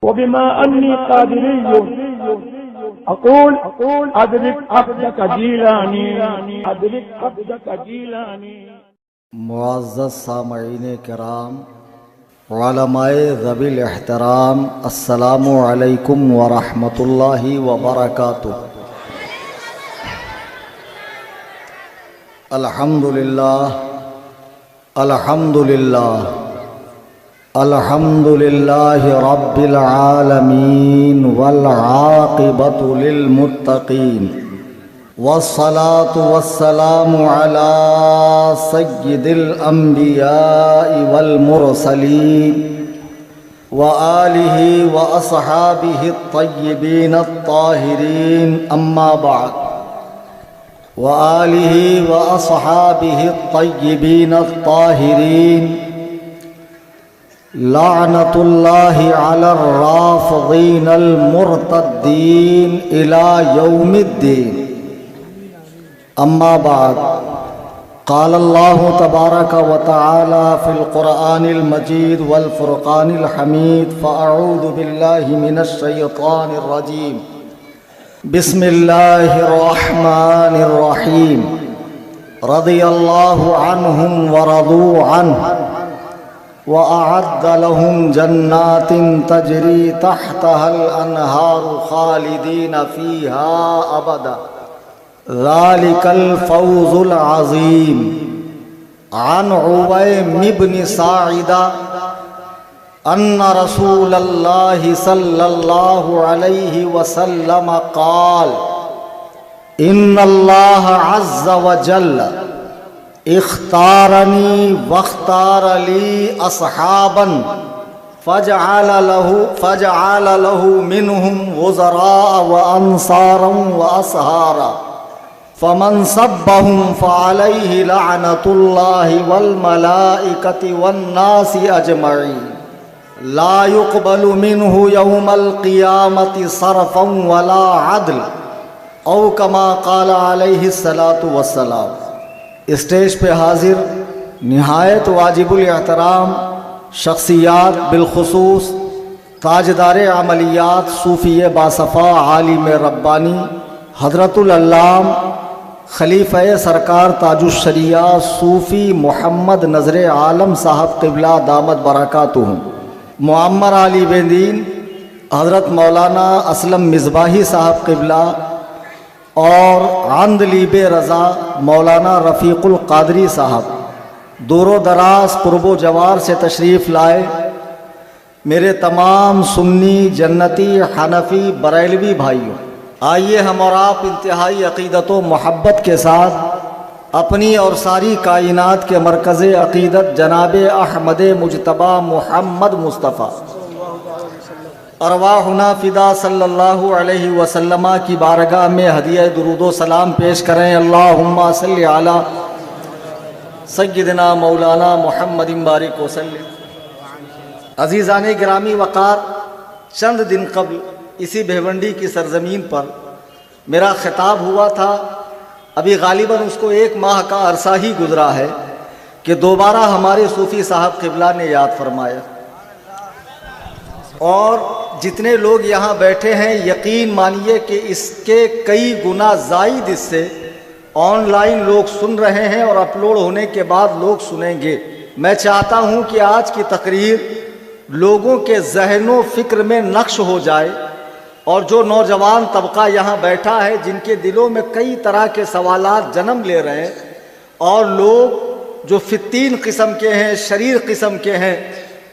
وبما أني قادري أقول أدرك عبدك جيلاني أدرك عبدك جيلاني. معزز سامعین کرام، علماء ذوی الاحترام، السلام علیکم ورحمۃ اللہ وبرکاتہ۔ الحمدللہ الحمدللہ الحمدللہ رب العالمین والعاقبۃ للمتقین، والصلاة والسلام على سید الانبیاء والمرسلین وآلہ واصحابہ الطیبین الطاہرین، اما بعد، وآلہ واصحابہ الطیبین الطاہرین، لعنۃ اللہ علی الرافضین المرتدین الی یوم الدین، اما بعد، قال اللہ تبارک و تعالی فی القرآن المجید والفرقان الحمید، فاعوذ باللہ من الشیطان الرجیم، بسم اللہ الرحمن الرحیم، رضی اللہ عنہم ورضوا عنہ وأعد لهم جنات تجري تحتها الأنهار خالدين فيها أبدا، ذلك الفوز العظيم۔ عن عويم بن ساعدة أن رسول الله صلى الله عليه وسلم قال: إن الله عز وجل اختارني واختار لي اصحابا فجعل له منهم وزراء وانصارا واصهارا، فمن سبهم فعليه لعنة الله والملائكة والناس اجمعين، لا يقبل منه يوم القيامة صرفا ولا عدل، او كما قال عليه الصلاة والسلام۔ اسٹیج پہ حاضر نہایت واجب الاحترام شخصیات، بالخصوص تاجدار عملیات، صوفی باصفا، عالم ربانی، حضرت العلام خلیفہ سرکار تاج الشریعہ صوفی محمد نظر عالم صاحب قبلہ دامت برکاتہم، معمر علی بیندین، حضرت مولانا اسلم مصباحی صاحب قبلہ، اور عندلیب رضا مولانا رفیق القادری صاحب، دور و دراز قرب و جوار سے تشریف لائے، میرے تمام سنی، جنتی، حنفی، بریلوی بھائیوں، آئیے ہم اور آپ انتہائی عقیدت و محبت کے ساتھ اپنی اور ساری کائنات کے مرکز عقیدت جناب احمد مجتبی محمد مصطفیٰ ارواحنا فدا صلی اللہ علیہ وسلم کی بارگاہ میں ہدیہ درود و سلام پیش کریں۔ اللہم صلی علی سیدنا مولانا محمد بارک وسلم۔ عزیزان گرامی وقار، چند دن قبل اسی بھیونڈی کی سرزمین پر میرا خطاب ہوا تھا، ابھی غالباً اس کو 1 ماہ کا عرصہ ہی گزرا ہے کہ دوبارہ ہمارے صوفی صاحب قبلہ نے یاد فرمایا، اور جتنے لوگ یہاں بیٹھے ہیں یقین مانیے کہ اس کے کئی گنا زائد اس سے آن لائن لوگ سن رہے ہیں اور اپلوڈ ہونے کے بعد لوگ سنیں گے۔ میں چاہتا ہوں کہ آج کی تقریر لوگوں کے ذہن و فکر میں نقش ہو جائے، اور جو نوجوان طبقہ یہاں بیٹھا ہے جن کے دلوں میں کئی طرح کے سوالات جنم لے رہے ہیں، اور لوگ جو فتین قسم کے ہیں، شریر قسم کے ہیں،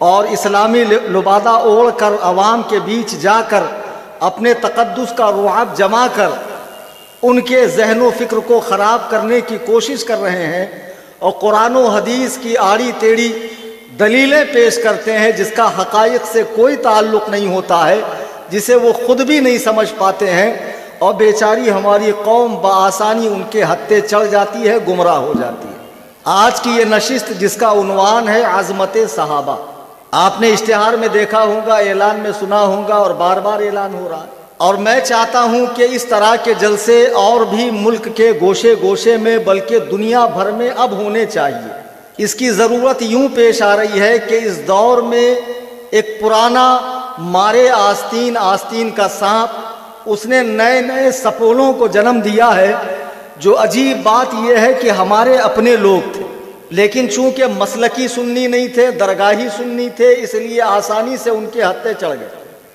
اور اسلامی لبادہ اوڑھ کر عوام کے بیچ جا کر اپنے تقدس کا رعب جما کر ان کے ذہن و فکر کو خراب کرنے کی کوشش کر رہے ہیں، اور قرآن و حدیث کی آڑی ٹیڑھی دلیلیں پیش کرتے ہیں جس کا حقائق سے کوئی تعلق نہیں ہوتا ہے، جسے وہ خود بھی نہیں سمجھ پاتے ہیں، اور بیچاری ہماری قوم بآسانی ان کے ہتھے چڑھ جاتی ہے، گمراہ ہو جاتی ہے۔ آج کی یہ نشست جس کا عنوان ہے عظمت صحابہ، آپ نے اشتہار میں دیکھا ہوگا، اعلان میں سنا ہوگا، اور بار بار اعلان ہو رہا ہے، اور میں چاہتا ہوں کہ اس طرح کے جلسے اور بھی ملک کے گوشے گوشے میں بلکہ دنیا بھر میں اب ہونے چاہیے۔ اس کی ضرورت یوں پیش آ رہی ہے کہ اس دور میں ایک پرانا مارے آستین آستین کا سانپ، اس نے نئے نئے سپولوں کو جنم دیا ہے۔ جو عجیب بات یہ ہے کہ ہمارے اپنے لوگ تھے، لیکن چونکہ مسلکی سنی نہیں تھے، درگاہی سنی تھے، اس لیے آسانی سے ان کے ہتھے چڑھ گئے۔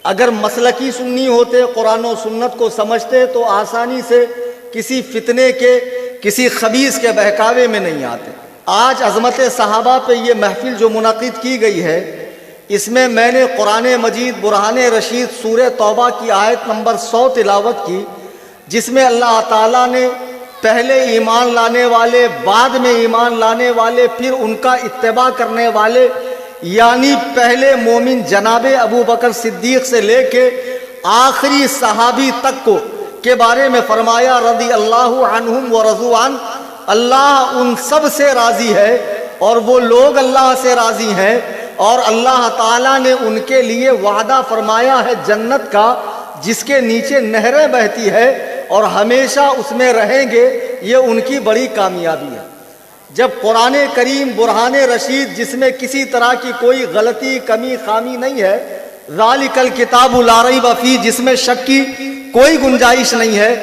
اگر مسلکی سنی ہوتے، قرآن و سنت کو سمجھتے، تو آسانی سے کسی فتنے کے، کسی خبیث کے بہکاوے میں نہیں آتے۔ آج عظمت صحابہ پہ یہ محفل جو منعقد کی گئی ہے، اس میں میں نے قرآن مجید برہان رشید سورہ توبہ کی آیت نمبر 100 تلاوت کی، جس میں اللہ تعالیٰ نے پہلے ایمان لانے والے، بعد میں ایمان لانے والے، پھر ان کا اتباع کرنے والے، یعنی پہلے مومن جناب ابو بکر صدیق سے لے کے آخری صحابی تک کو کے بارے میں فرمایا رضی اللہ عنہم ورضوا عنہ، اللہ ان سب سے راضی ہے اور وہ لوگ اللہ سے راضی ہیں، اور اللہ تعالیٰ نے ان کے لیے وعدہ فرمایا ہے جنت کا، جس کے نیچے نہریں بہتی ہے اور ہمیشہ اس میں رہیں گے۔ یہ ان کی بڑی کامیابی ہے۔ جب قرآن کریم برہان رشید، جس میں کسی طرح کی کوئی غلطی، کمی، خامی نہیں ہے، ذالک الکتاب لا ریب فیہ، جس میں شک کی کوئی گنجائش نہیں ہے،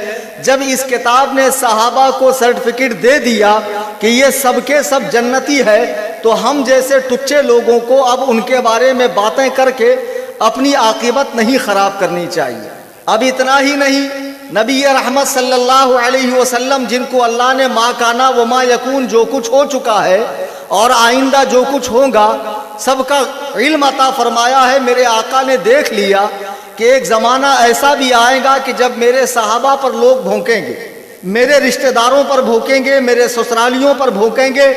جب اس کتاب نے صحابہ کو سرٹیفکیٹ دے دیا کہ یہ سب کے سب جنتی ہے، تو ہم جیسے ٹچے لوگوں کو اب ان کے بارے میں باتیں کر کے اپنی عاقبت نہیں خراب کرنی چاہیے۔ اب اتنا ہی نہیں، نبی رحمت صلی اللہ علیہ وسلم، جن کو اللہ نے ما کانا و ما یکون، جو کچھ ہو چکا ہے اور آئندہ جو کچھ ہوگا، سب کا علم عطا فرمایا ہے، میرے آقا نے دیکھ لیا کہ ایک زمانہ ایسا بھی آئے گا کہ جب میرے صحابہ پر لوگ بھونکیں گے، میرے رشتہ داروں پر بھونکیں گے، میرے سسرالیوں پر بھونکیں گے،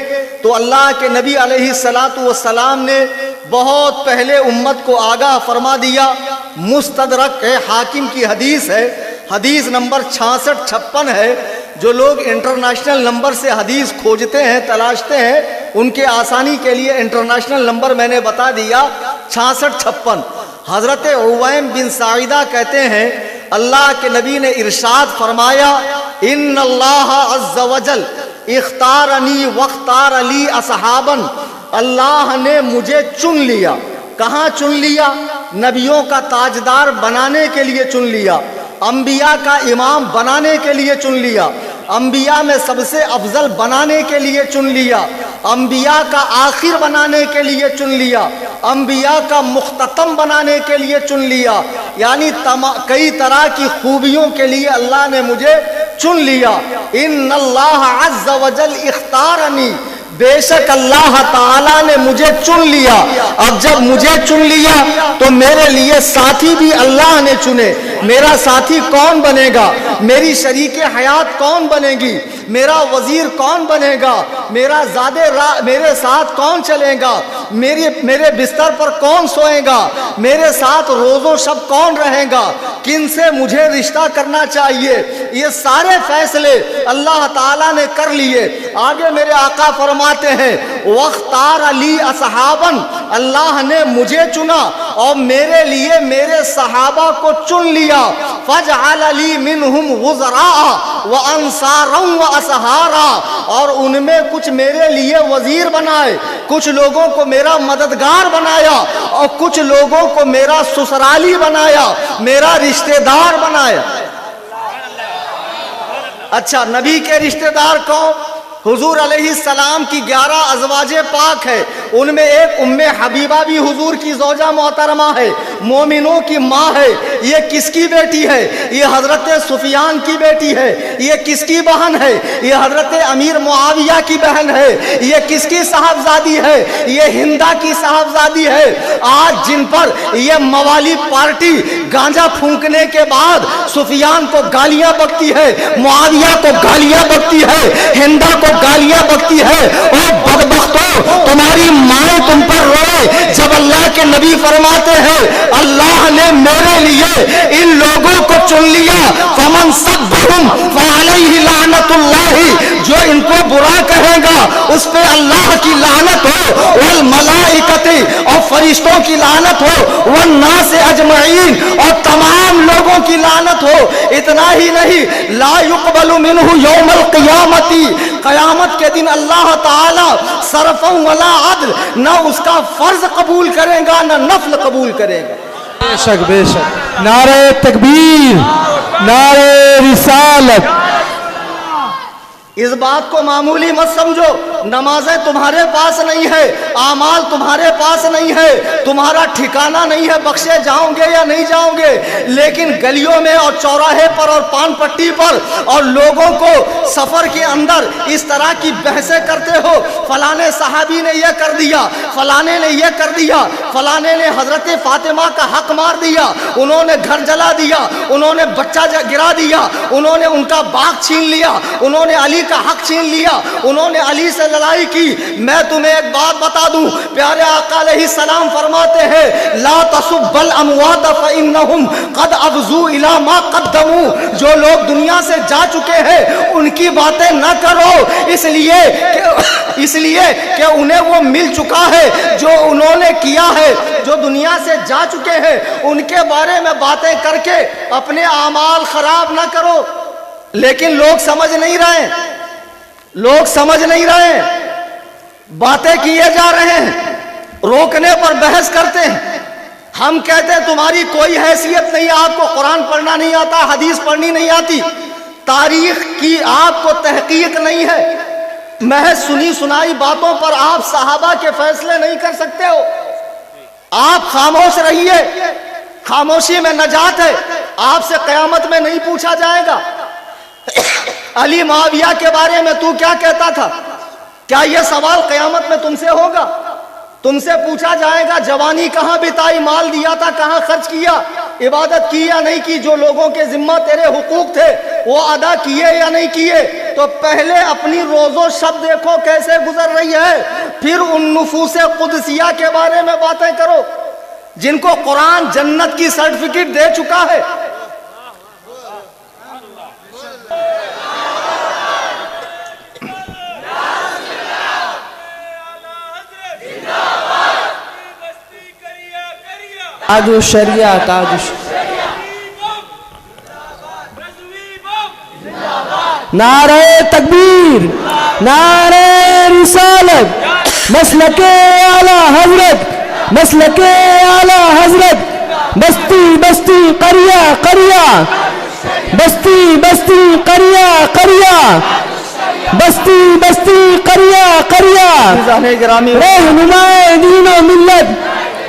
تو اللہ کے نبی علیہ الصلاۃ والسلام نے بہت پہلے امت کو آگاہ فرما دیا۔ مستدرک حاکم کی حدیث ہے، حدیث نمبر 6656 ہے۔ جو لوگ انٹرنیشنل نمبر سے حدیث کھوجتے ہیں، تلاشتے ہیں، ان کے آسانی کے لیے انٹرنیشنل نمبر میں نے بتا دیا، 6656۔ حضرت عویم بن سعیدہ کہتے ہیں اللہ کے نبی نے ارشاد فرمایا، ان اللہ عز وجل اختارنی واختار لی اصحابا، اللہ نے مجھے چن لیا۔ کہاں چن لیا؟ نبیوں کا تاجدار بنانے کے لیے چن لیا، انبیاء کا امام بنانے کے لیے چن لیا، انبیاء میں سب سے افضل بنانے کے لیے چن لیا، انبیاء کا آخر بنانے کے لیے چن لیا، انبیاء کا مختتم بنانے کے لیے چن لیا، یعنی کئی طرح کی خوبیوں کے لیے اللہ نے مجھے چن لیا۔ ان اللہ عز وجل اختارنی، بے شک اللہ تعالیٰ نے مجھے چن لیا۔ اب جب مجھے چن لیا تو میرے لیے ساتھی بھی اللہ نے چنے۔ میرا ساتھی کون بنے گا؟ میری شریک حیات کون بنے گی؟ میرا وزیر کون بنے گا؟ میرے ساتھ کون چلے گا؟ میرے بستر پر کون سوئے گا؟ میرے ساتھ روز و شب کون رہے گا؟ کن سے مجھے رشتہ کرنا چاہیے؟ یہ سارے فیصلے اللہ تعالیٰ نے کر لیے۔ آگے میرے آقا فرماتے ہیں وَاخْتَارَ لِي أَصْحَابًا، اللہ نے مجھے چنا اور میرے لیے میرے صحابہ کو چن لیا۔ فَجْعَلَ لِي مِنْهُمْ غُزَرَاءَ وَأَنصَارًا وَأَصْحَارًا، اور ان میں کچھ میرے لیے وزیر بنائے، کچھ لوگوں کو میرا مددگار بنایا اور کچھ لوگوں کو میرا سسرالی بنایا، میرا رشتہ دار بنایا۔ اچھا، نبی کے رشتہ دار کون؟ حضور علیہ السلام کی 11 ازواج پاک ہے، ان میں ایک ام حبیبہ بھی حضور کی زوجہ محترمہ ہے، مومنوں کی ماں ہے۔ یہ کس کی بیٹی ہے؟ یہ حضرت سفیان کی بیٹی ہے۔ یہ کس کی بہن ہے؟ یہ حضرت امیر معاویہ کی بہن ہے۔ یہ کس کی صاحبزادی ہے؟ یہ ہندا کی صاحبزادی ہے۔ آج جن پر یہ موالی پارٹی گانجا پھونکنے کے بعد سفیان کو گالیاں بکتی ہے، معاویہ کو گالیاں بکتی ہے، ہندا کو گالیاں بکتی ہے، اور بدبختوں تمہاری ماں تم پر روئے، جب اللہ کے نبی فرماتے ہیں اللہ نے میرے لیے ان لوگوں کو چن لیا۔ فمن سبهم فعليه لعنت اللہ، جو ان کو برا کہے گا اس پہ اللہ کی لعنت ہو، والملائکۃ، اور فرشتوں کی لعنت ہو، والناس اجمعین، اور تمام لوگوں کی لعنت ہو۔ اتنا ہی نہیں، لا يقبل منه یوم القیامت، قیامت کے دن اللہ تعالی صرف ولا عدل، نہ اس کا فرض قبول کرے گا نہ نفل قبول کرے گا۔ بے شک بے شک. نعرہ تکبیر، نعرہ رسالت. اس بات کو معمولی مت سمجھو. نمازیں تمہارے پاس نہیں ہے، اعمال تمہارے پاس نہیں ہے، تمہارا ٹھکانہ نہیں ہے بخشے جاؤں گے یا نہیں جاؤں گے، لیکن گلیوں میں اور چوراہے پر اور پان پٹی پر اور لوگوں کو سفر کے اندر اس طرح کی بحثیں کرتے ہو. فلانے صحابی نے یہ کر دیا، فلانے نے یہ کر دیا، فلانے نے حضرت فاطمہ کا حق مار دیا، انہوں نے گھر جلا دیا، انہوں نے بچہ گرا دیا، انہوں نے ان کا باغ چھین لیا، انہوں نے علی کا حق چھین لیا، انہوں نے علی سے لڑائی کی. میں تمہیں ایک بات بتا دوں، پیارے آقا علیہ السلام فرماتے ہیں لا تسب الاموات فانہم قد افضوا الی ما قدموا. جو لوگ دنیا سے جا چکے ہیں ان کی باتیں نہ کرو، اس لیے کہ انہیں وہ مل چکا ہے جو انہوں نے کیا ہے. جو دنیا سے جا چکے ہیں ان کے بارے میں باتیں کر کے اپنے اعمال خراب نہ کرو. لیکن لوگ سمجھ نہیں رہے، لوگ سمجھ نہیں رہے، باتیں کیے جا رہے ہیں، روکنے پر بحث کرتے ہیں. ہم کہتے ہیں تمہاری کوئی حیثیت نہیں، آپ کو قرآن پڑھنا نہیں آتا، حدیث پڑھنی نہیں آتی، تاریخ کی آپ کو تحقیق نہیں ہے، محض سنی سنائی باتوں پر آپ صحابہ کے فیصلے نہیں کر سکتے ہو. آپ خاموش رہیے، خاموشی میں نجات ہے. آپ سے قیامت میں نہیں پوچھا جائے گا علی معاویہ کے بارے میں تو کیا کہتا تھا. کیا یہ سوال قیامت میں تم سے ہوگا؟ تم سے پوچھا جائے گا جوانی کہاں بتائی، مال دیا تھا کہاں خرچ کیا، عبادت کی یا نہیں کی، جو لوگوں کے ذمہ تیرے حقوق تھے وہ ادا کیے یا نہیں کیے. تو پہلے اپنی روز و شب دیکھو کیسے گزر رہی ہے، پھر ان نفوس قدسیہ کے بارے میں باتیں کرو جن کو قرآن جنت کی سرٹیفکیٹ دے چکا ہے. تاج الشریعہ، تاج نعرہ تکبیر، نعرہ رسالت، مسلک اعلی حضرت، مسلک اعلی حضرت، بستی بستی قریہ قریہ، بستی بستی قریہ قریہ، بستی بستی قریہ قریہ، رہنمائے دین و ملت.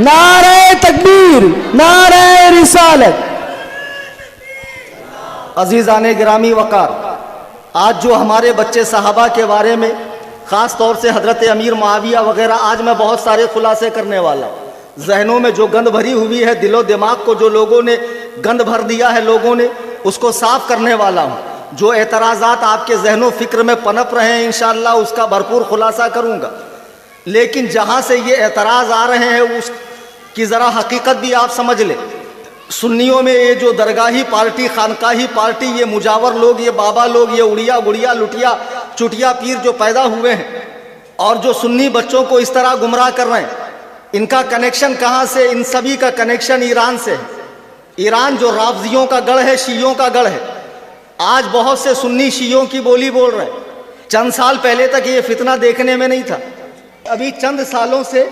نعرہ تکبیر، نعرہ رسالت. عزیزان گرامی وقار، آج جو ہمارے بچے صحابہ کے بارے میں خاص طور سے حضرت امیر معاویہ وغیرہ، آج میں بہت سارے خلاصے کرنے والا ہوں. ذہنوں میں جو گند بھری ہوئی ہے، دل و دماغ کو جو لوگوں نے گند بھر دیا ہے لوگوں نے، اس کو صاف کرنے والا ہوں. جو اعتراضات آپ کے ذہن و فکر میں پنپ رہے ہیں انشاءاللہ اس کا بھرپور خلاصہ کروں گا. لیکن جہاں سے یہ اعتراض آ رہے ہیں اس کی ذرا حقیقت بھی آپ سمجھ لیں. سنیوں میں یہ جو درگاہی پارٹی، خانقاہی پارٹی، یہ مجاور لوگ، یہ بابا لوگ، یہ اڑیا گڑیا لٹیا چٹیا پیر جو پیدا ہوئے ہیں اور جو سنی بچوں کو اس طرح گمراہ کر رہے ہیں، ان کا کنیکشن کہاں سے؟ ان سبھی کا کنیکشن ایران سے ہے. ایران جو رافضیوں کا گڑھ ہے، شیعوں کا گڑھ ہے. آج بہت سے سنی شیعوں کی بولی بول رہے ہیں. چند سال پہلے تک یہ فتنہ دیکھنے میں نہیں تھا، ابھی چند سالوں سے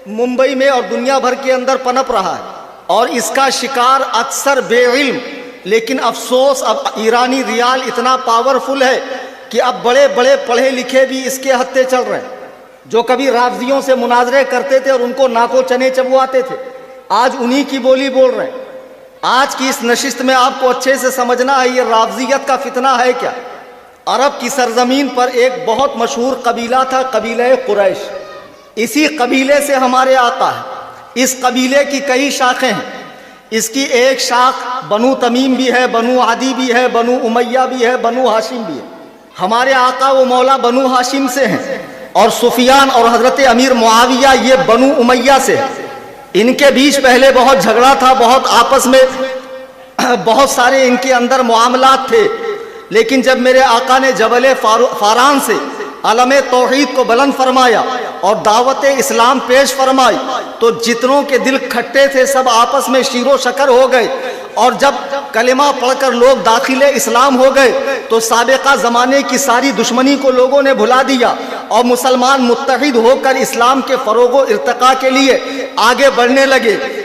ممبئی میں اور دنیا بھر کے اندر پنپ رہا ہے، اور اس کا شکار اکثر بے علم. لیکن افسوس اب ایرانی ریال اتنا پاورفل ہے کہ اب بڑے بڑے پڑھے لکھے بھی اس کے ہتھے چل رہے ہیں. جو کبھی رافضیوں سے مناظرے کرتے تھے اور ان کو ناکو چنے چبواتے تھے، آج انہی کی بولی بول رہے ہیں. آج کی اس نشست میں آپ کو اچھے سے سمجھنا ہے یہ رافضیت کا فتنہ ہے کیا. عرب کی سرزمین پر ایک بہت مشہور قبیلہ تھا، قبیلہ قریش. اسی قبیلے سے ہمارے آقا ہے. اس قبیلے کی کئی شاخیں ہیں. اس کی ایک شاخ بنو تمیم بھی ہے، بنو عدی بھی ہے، بنو امیہ بھی ہے، بنو ہاشم بھی ہے. ہمارے آقا وہ مولا بنو ہاشم سے ہیں، اور سفیان اور حضرت امیر معاویہ یہ بنو امیہ سے ہیں. ان کے بیچ پہلے بہت جھگڑا تھا، بہت آپس میں بہت سارے ان کے اندر معاملات تھے. لیکن جب میرے آقا نے جبل فاران سے علم توحید کو بلند فرمایا اور دعوت اسلام پیش فرمائی تو جتنوں کے دل کھٹے تھے سب آپس میں شیر و شکر ہو گئے. اور جب کلمہ پڑھ کر لوگ داخل اسلام ہو گئے تو سابقہ زمانے کی ساری دشمنی کو لوگوں نے بھلا دیا اور مسلمان متحد ہو کر اسلام کے فروغ و ارتقاء کے لیے آگے بڑھنے لگے.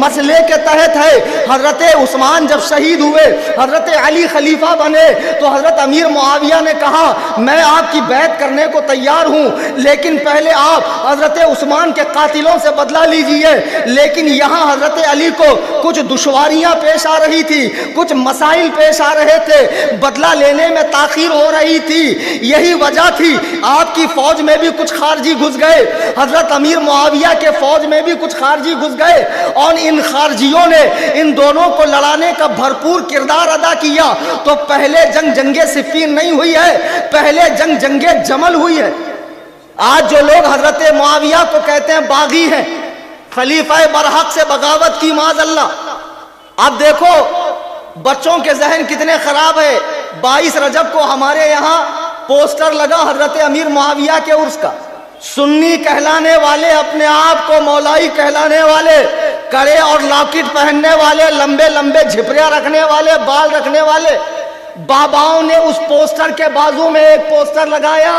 مسئلے کے تحت ہے۔ حضرت عثمان جب شہید ہوئے، حضرت علی خلیفہ بنے، تو حضرت امیر معاویہ نے کہا میں آپ کی بیعت کرنے کو تیار ہوں، لیکن پہلے آپ حضرت عثمان کے قاتلوں سے بدلہ لیجئے۔ لیکن یہاں حضرت علی کو کچھ دشواریاں پیش آ رہی تھی، کچھ مسائل پیش آ رہے تھے، بدلہ لینے میں تاخیر ہو رہی تھی۔ یہی وجہ تھی آپ کی فوج میں بھی کچھ خارجی گھس گئے، حضرت امیر معاویہ کے فوج میں بھی کچھ خارجی گھس گئے، اور ان خارجیوں نے ان دونوں کو لڑانے کا بھرپور کردار ادا کیا۔ تو پہلے جنگ صفین نہیں ہوئی ہے، پہلے جنگ جمل ہوئی ہے۔ آج جو لوگ حضرت معاویہ کو کہتے ہیں باغی ہیں، خلیفہ برحق سے بغاوت کی معاذ اللہ، اب دیکھو بچوں کے ذہن کتنے خراب ہے۔ 22 رجب کو ہمارے یہاں پوسٹر لگا حضرت امیر معاویہ کے عرس کا، سنی کہلانے والے، اپنے آپ کو مولائی کہلانے والے، کڑے اور لاکٹ پہننے والے، لمبے لمبے جھپریاں رکھنے والے، بال رکھنے والے باباؤں نے اس پوسٹر کے بازو میں ایک پوسٹر لگایا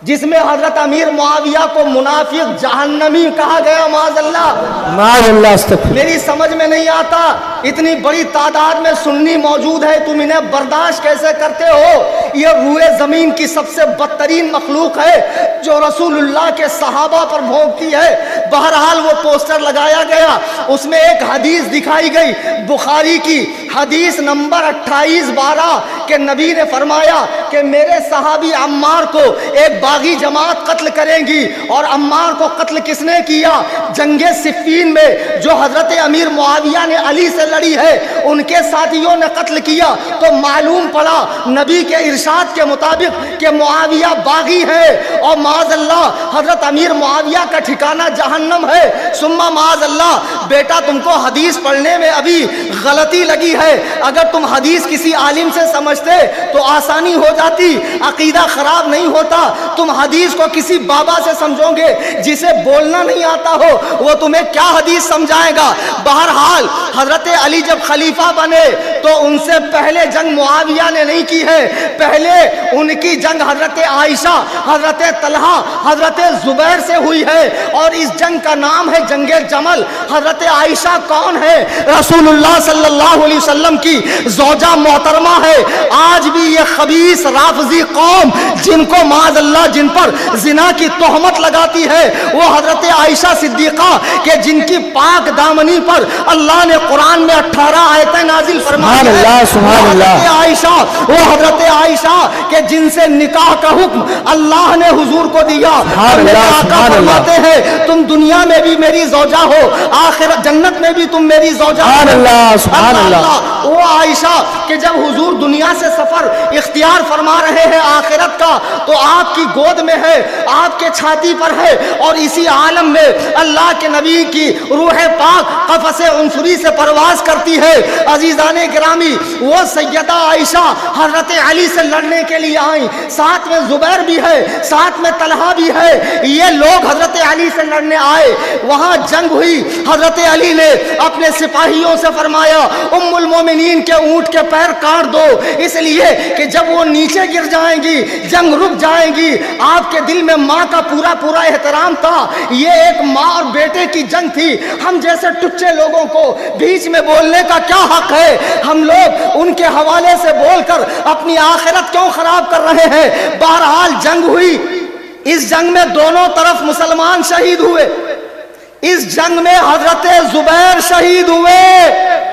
جس میں حضرت امیر معاویہ کو منافق جہنمی کہا گیا معاذ اللہ۔ استغفر۔ میری سمجھ میں نہیں آتا، اتنی بڑی تعداد میں سنی موجود ہے، تم انہیں برداشت کیسے کرتے ہو؟ یہ روئے زمین کی سب سے بدترین مخلوق ہے جو رسول اللہ کے صحابہ پر بھونکتی ہے۔ بہرحال وہ پوسٹر لگایا گیا، اس میں ایک حدیث دکھائی گئی، بخاری کی حدیث نمبر 2812 کہ نبی نے فرمایا کہ میرے صحابی عمار کو ایک باغی جماعت قتل کریں گی، اور عمار کو قتل کس نے کیا؟ جنگ صفین میں جو حضرت امیر معاویہ نے علی سے لڑی ہے ان کے ساتھیوں نے قتل کیا۔ تو معلوم پڑا نبی کے ارشاد کے مطابق کہ معاویہ باغی ہے، اور معاذ اللہ حضرت امیر معاویہ کا ٹھکانہ جہنم ہے۔ ثم معاذ اللہ بیٹا تم کو حدیث پڑھنے میں ابھی غلطی لگی ہے، اگر تم حدیث کسی عالم سے سمجھتے تو آسانی ہو جاتی، عقیدہ خراب نہیں ہوتا۔ تم حدیث کو کسی بابا سے سمجھو گے جسے بولنا نہیں آتا ہو، وہ تمہیں کیا حدیث سمجھائے گا؟ بہرحال حضرت علی جب خلیفہ بنے تو ان سے پہلے جنگ معاویہ نے نہیں کی ہے، پہلے ان کی جنگ حضرت عائشہ، حضرت طلحہ، حضرت زبیر سے ہوئی ہے، اور اس جنگ کا نام ہے جنگ جمل۔ حضرت عائشہ کون ہے؟ رسول اللہ صلی اللہ علیہ وسلم کی زوجہ محترمہ ہے۔ آج بھی یہ خبیث رافضی قوم جن کو معاذ اللہ جن پر زنا کی تہمت لگاتی ہے، وہ حضرت عائشہ صدیقہ کہ جن کی پاک دامنی پر اللہ نے قرآن میں 18 آیتیں نازل فرمائی ہیں، سبحان اللہ۔ عائشہ وہ حضرت عائشہ کہ جن سے نکاح کا حکم اللہ نے حضور کو دیا، آقا فرماتے ہیں تم دنیا میں بھی میری زوجہ ہو، آخرت جنت میں بھی تم میری زوجہ ہو۔ سبحان اللہ۔ وہ عائشہ کہ جب حضور دنیا سے سفر اختیار فرما رہے ہیں آخرت کا تو آپ کی گود میں ہے، آپ کے چھاتی پر ہے، اور اسی عالم میں اللہ کے نبی کی روح پاک قفس عنصری سے پرواز کرتی ہے۔ عزیزان گرامی وہ سیدہ عائشہ حضرت علی سے لڑنے کے لیے آئیں، ساتھ میں زبیر بھی ہے، ساتھ میں طلحہ بھی ہے، یہ لوگ حضرت علی سے لڑنے آئے۔ وہاں جنگ ہوئی، حضرت علی نے اپنے سپاہیوں سے فرمایا ام المومنین کے اونٹ کے پیر کاٹ دو، اس لیے کہ جب وہ نیچے گر جائیں گی جنگ رک جائیں گی۔ آپ کے دل میں ماں کا پورا احترام تھا، یہ ایک ماں اور بیٹے کی جنگ تھی۔ ہم جیسے ٹچے لوگوں کو بیچ میں بولنے کا کیا حق ہے؟ ہم لوگ ان کے حوالے سے بول کر اپنی آخرت کیوں خراب کر رہے ہیں؟ بہرحال جنگ ہوئی، اس جنگ میں دونوں طرف مسلمان شہید ہوئے، اس جنگ میں حضرت زبیر شہید ہوئے۔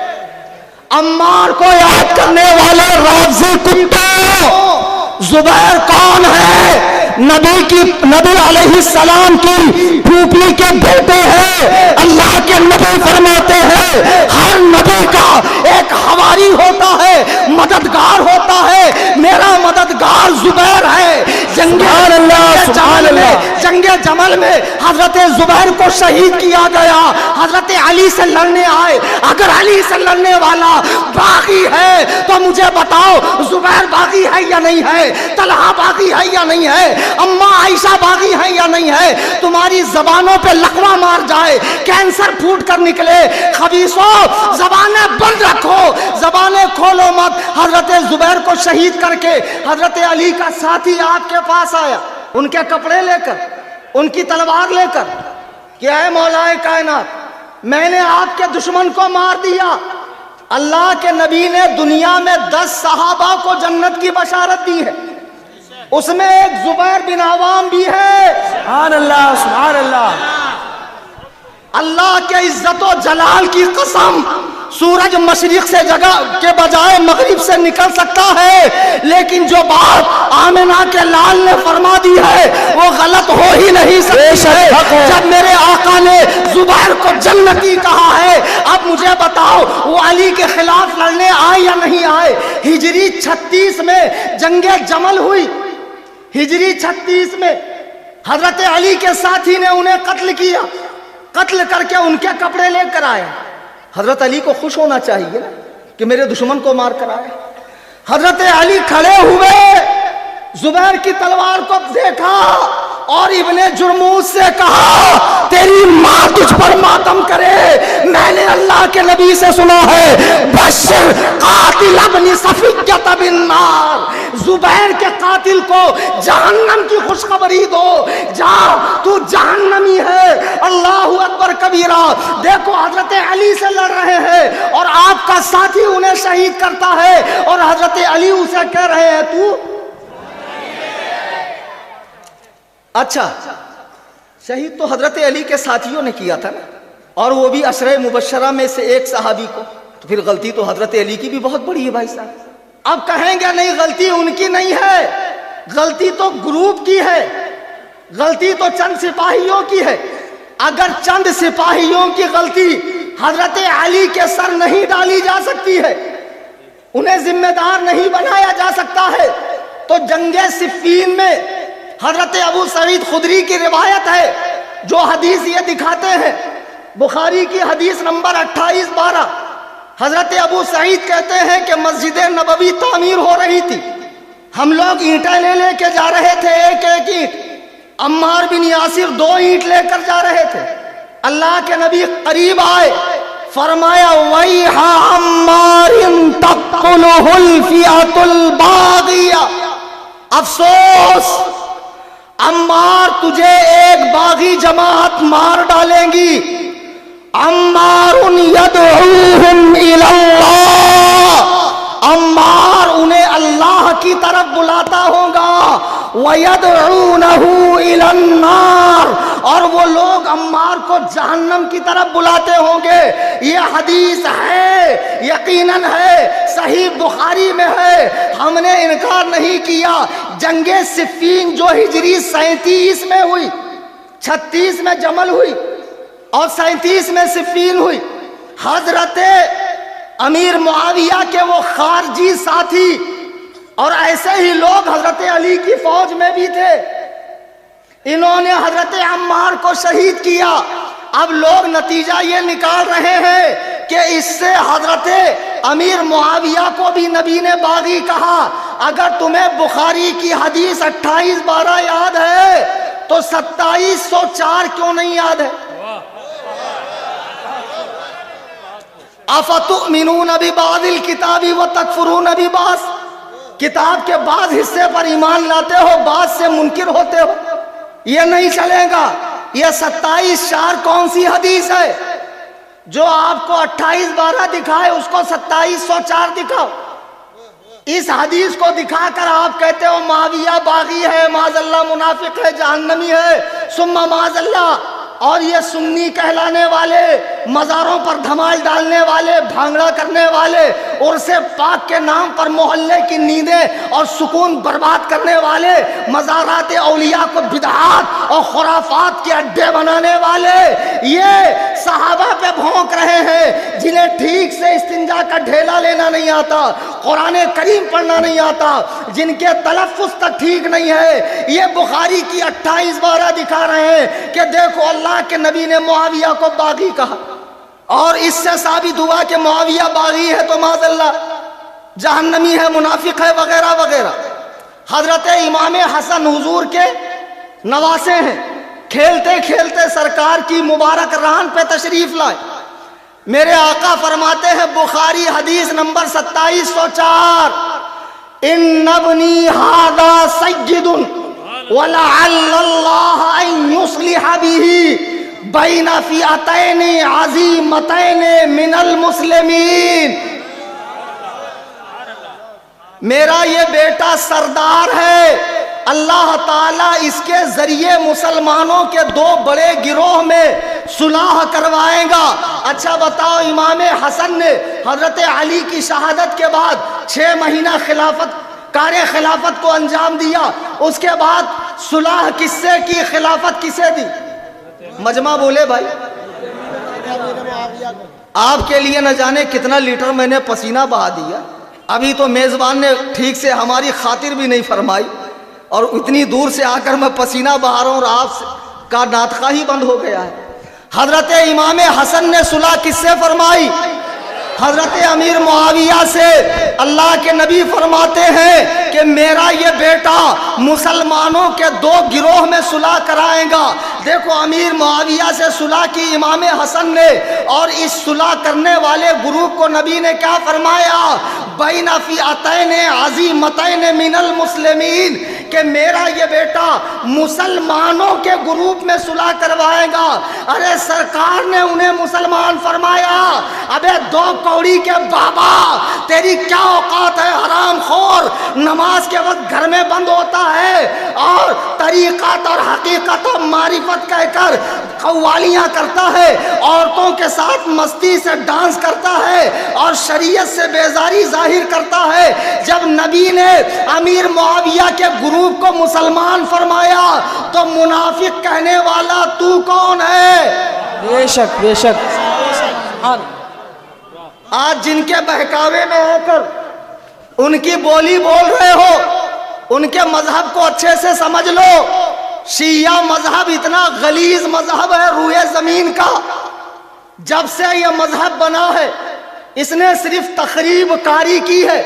عمار کو یاد کرنے والے رافضی کتوں، زبیر کون ہے؟ نبی علیہ السلام کی پھوپھی کے بیٹے ہیں۔ اللہ کے نبی فرماتے ہیں ہر نبی کا ایک حواری ہوتا ہے، مددگار ہوتا ہے، میرا مددگار زبیر ہے۔ جنگ جمل میں حضرت زبیر کو شہید کیا گیا، حضرت علی سے لڑنے آئے۔ اگر علی سے لڑنے والا باغی ہے تو مجھے بتاؤ زبیر باغی ہے یا نہیں ہے؟ طلحہ باغی ہے یا نہیں ہے؟ اماں عائشہ باغی ہے یا نہیں ہے؟ تمہاری زبانوں پہ لقمہ مار جائے، کینسر پھوٹ کر نکلے، خبیثوں زبانیں بند رکھو، زبانیں کھولو مت۔ حضرت زبیر کو شہید کر کے حضرت علی کا ساتھی آپ کے پاس آیا، ان کے کپڑے لے کر، ان کی تلوار لے کر کہ اے مولا کائنات میں نے آپ کے دشمن کو مار دیا. اللہ کے نبی نے دنیا میں 10 صحابہ کو جنت کی بشارت دی ہے. اس میں ایک زبیر بن عوام بھی ہے. سبحان اللہ سبحان اللہ. اللہ کے عزت و جلال کی قسم، سورج مشرق سے جگہ کے بجائے مغرب سے نکل سکتا ہے، لیکن جو بات آمنہ کے لال نے فرما دی ہے وہ غلط ہو ہی نہیں سکتی ہے. جب میرے آقا نے زبیر کو جنتی کہا ہے، اب مجھے بتاؤ وہ علی کے خلاف لڑنے آئے یا نہیں آئے؟ ہجری 36 میں جنگ جمل ہوئی. ہجری 36 میں حضرت علی کے ساتھی نے انہیں قتل کیا، قتل کر کے ان کے کپڑے لے کر آئے. حضرت علی کو خوش ہونا چاہیے کہ میرے دشمن کو مار کر آئے. حضرت علی کھڑے ہوئے، زبیر کی تلوار کو دیکھا اور ابن جرموز سے کہا تیری ماں تجھ پر ماتم کرے. میں نے اللہ کے نبی سے سنا ہے بشر قاتل ابن صفیہ بالنار، زبیر کے قاتل کو جہنم کی خوشخبری دو. جا تو جہنمی ہے. اللہ اکبر کبیرہ. دیکھو حضرت علی سے لڑ رہے ہیں اور آپ کا ساتھی انہیں شہید کرتا ہے اور حضرت علی اسے کہہ رہے ہیں تو اچھا. شہید تو حضرت علی کے ساتھیوں نے کیا تھا نا، اور وہ بھی عشرہ مبشرہ میں سے ایک صحابی کو. تو پھر غلطی تو حضرت علی کی بھی بہت بڑی ہے بھائی صاحب. اب کہیں گے نہیں غلطی ان کی نہیں ہے، غلطی تو گروپ کی ہے، غلطی تو چند سپاہیوں کی ہے. اگر چند سپاہیوں کی غلطی حضرت علی کے سر نہیں ڈالی جا سکتی ہے، انہیں ذمہ دار نہیں بنایا جا سکتا ہے، تو جنگ صفین میں حضرت ابو سعید خدری کی روایت ہے جو حدیث یہ دکھاتے ہیں، بخاری کی حدیث نمبر 2812. حضرت ابو سعید کہتے ہیں کہ مسجد نبوی تعمیر ہو رہی تھی، ہم لوگ اینٹیں لے کے جا رہے تھے، ایک ایک اینٹ. عمار بن یاسر 2 اینٹ لے کر جا رہے تھے. اللہ کے نبی قریب آئے، فرمایا وَيْحَ عَمَّارٍ تَقْتُلُهُ الْفِئَةُ الْبَاغِيَةُ، افسوس عمار تجھے ایک باغی جماعت مار ڈالیں گی. عمار یدعوہم الی اللہ، عمار انہیں اللہ کی طرف بلاتا ہوگا. وَيَدْعُونَهُ إِلَى النَّارِ، اور وہ لوگ عمار کو جہنم کی طرف بلاتے ہوں گے. یہ حدیث ہے، یقیناً ہے، صحیح بخاری میں ہے، ہم نے انکار نہیں کیا. جنگ صفین جو ہجری 37 میں ہوئی، 36 میں جمل ہوئی اور 37 میں صفین ہوئی، حضرت امیر معاویہ کے وہ خارجی ساتھی اور ایسے ہی لوگ حضرت علی کی فوج میں بھی تھے، انہوں نے حضرت عمار کو شہید کیا. اب لوگ نتیجہ یہ نکال رہے ہیں کہ اس سے حضرت امیر معاویہ کو بھی نبی نے باغی کہا. اگر تمہیں بخاری کی حدیث 2812 یاد ہے تو 2704 کیوں نہیں یاد ہے؟ افتؤمنون ببعض الکتاب وتکفرون ببعض، کتاب کے بعض حصے پر ایمان لاتے ہو، بعض سے منکر ہوتے ہو. یہ نہیں چلے گا. یہ 2704 کون سی حدیث ہے؟ جو آپ کو 2812 دکھائے اس کو 2704 دکھاؤ. اس حدیث کو دکھا کر آپ کہتے ہو معاویہ باغی ہے، معاذ اللہ منافق ہے، جہنمی ہے، ثم معاذ اللہ. اور یہ سنی کہلانے والے، مزاروں پر دھمال ڈالنے والے، بھانگڑا کرنے والے، عرس پاک کے نام پر محلے کی نیندیں اور سکون برباد کرنے والے، مزارات اولیاء کو بدعات اور خرافات کے اڈے بنانے والے، یہ صحابہ پہ بھونک رہے ہیں جنہیں ٹھیک سے استنجا کا ڈھیلا لینا نہیں آتا، قرآن کریم پڑھنا نہیں آتا، جن کے تلفظ تک ٹھیک نہیں ہے. یہ بخاری کی 2812 دکھا رہے ہیں کہ دیکھو اللہ کے نبی نے معاویہ کو باغی کہا، اور اس سے ثابت ہوا کہ معاویہ باغی ہے تو معاذ اللہ جہنمی ہے، منافق ہے، وغیرہ وغیرہ. حضرت امام حسن حضور کے نواسے ہیں، کھیلتے کھیلتے سرکار کی مبارک ران پہ تشریف لائے. میرے آقا فرماتے ہیں بخاری حدیث نمبر 2704، ان ابنی ھذا سید ولعل اللہ ان یصلح به بین فئتین عظیمتین من المسلمین. میرا یہ بیٹا سردار ہے، اللہ تعالیٰ اس کے ذریعے مسلمانوں کے دو بڑے گروہ میں صلح کروائے گا. اچھا بتاؤ، امام حسن نے حضرت علی کی شہادت کے بعد 6 مہینہ کار خلافت کو انجام دیا، اس کے بعد صلح کس سے کی، خلافت کسے دی؟ مجمع بولے بھائی. آپ کے لیے نہ جانے کتنا لیٹر میں نے پسینہ بہا دیا. ابھی تو میزبان نے ٹھیک سے ہماری خاطر بھی نہیں فرمائی، اور اتنی دور سے آ کر میں پسینہ بہا رہا ہوں اور آپ کا ناطقہ ہی بند ہو گیا ہے. حضرت امام حسن نے صلح کس سے فرمائی؟ حضرت امیر معاویہ سے. اللہ کے نبی فرماتے ہیں کہ میرا یہ بیٹا مسلمانوں کے 2 گروہ میں صلح کرائے گا. دیکھو، امیر معاویہ سے صلح کی امام حسن نے، اور اس صلح کرنے والے گروپ کو نبی نے کیا فرمایا؟ بین فئتین عظیمتین من المسلمین، کہ میرا یہ بیٹا مسلمانوں کے گروپ میں صلح کروائے گا. ارے سرکار نے انہیں مسلمان فرمایا. ابے 2 کوڑی کے بابا، تیری کیا اوقات ہے حرام خور؟ نماز کے وقت گھر میں بند ہوتا ہے اور طریقت اور حقیقت اور معرفت کہہ کر قوالیاں کرتا ہے، عورتوں کے ساتھ مستی سے ڈانس کرتا ہے اور شریعت سے بیزاری ظاہر کرتا ہے. جب نبی نے امیر معاویہ کے گروپ کو مسلمان فرمایا تو منافق کہنے والا تو کون ہے؟ بے شک بے شک. آج جن کے بہکاوے میں آ کر ان کی بولی بول رہے ہو، ان کے مذہب کو اچھے سے سمجھ لو. شیعہ مذہب اتنا غلیظ مذہب ہے روئے زمین کا. جب سے یہ مذہب بنا ہے اس نے صرف تخریب کاری کی ہے.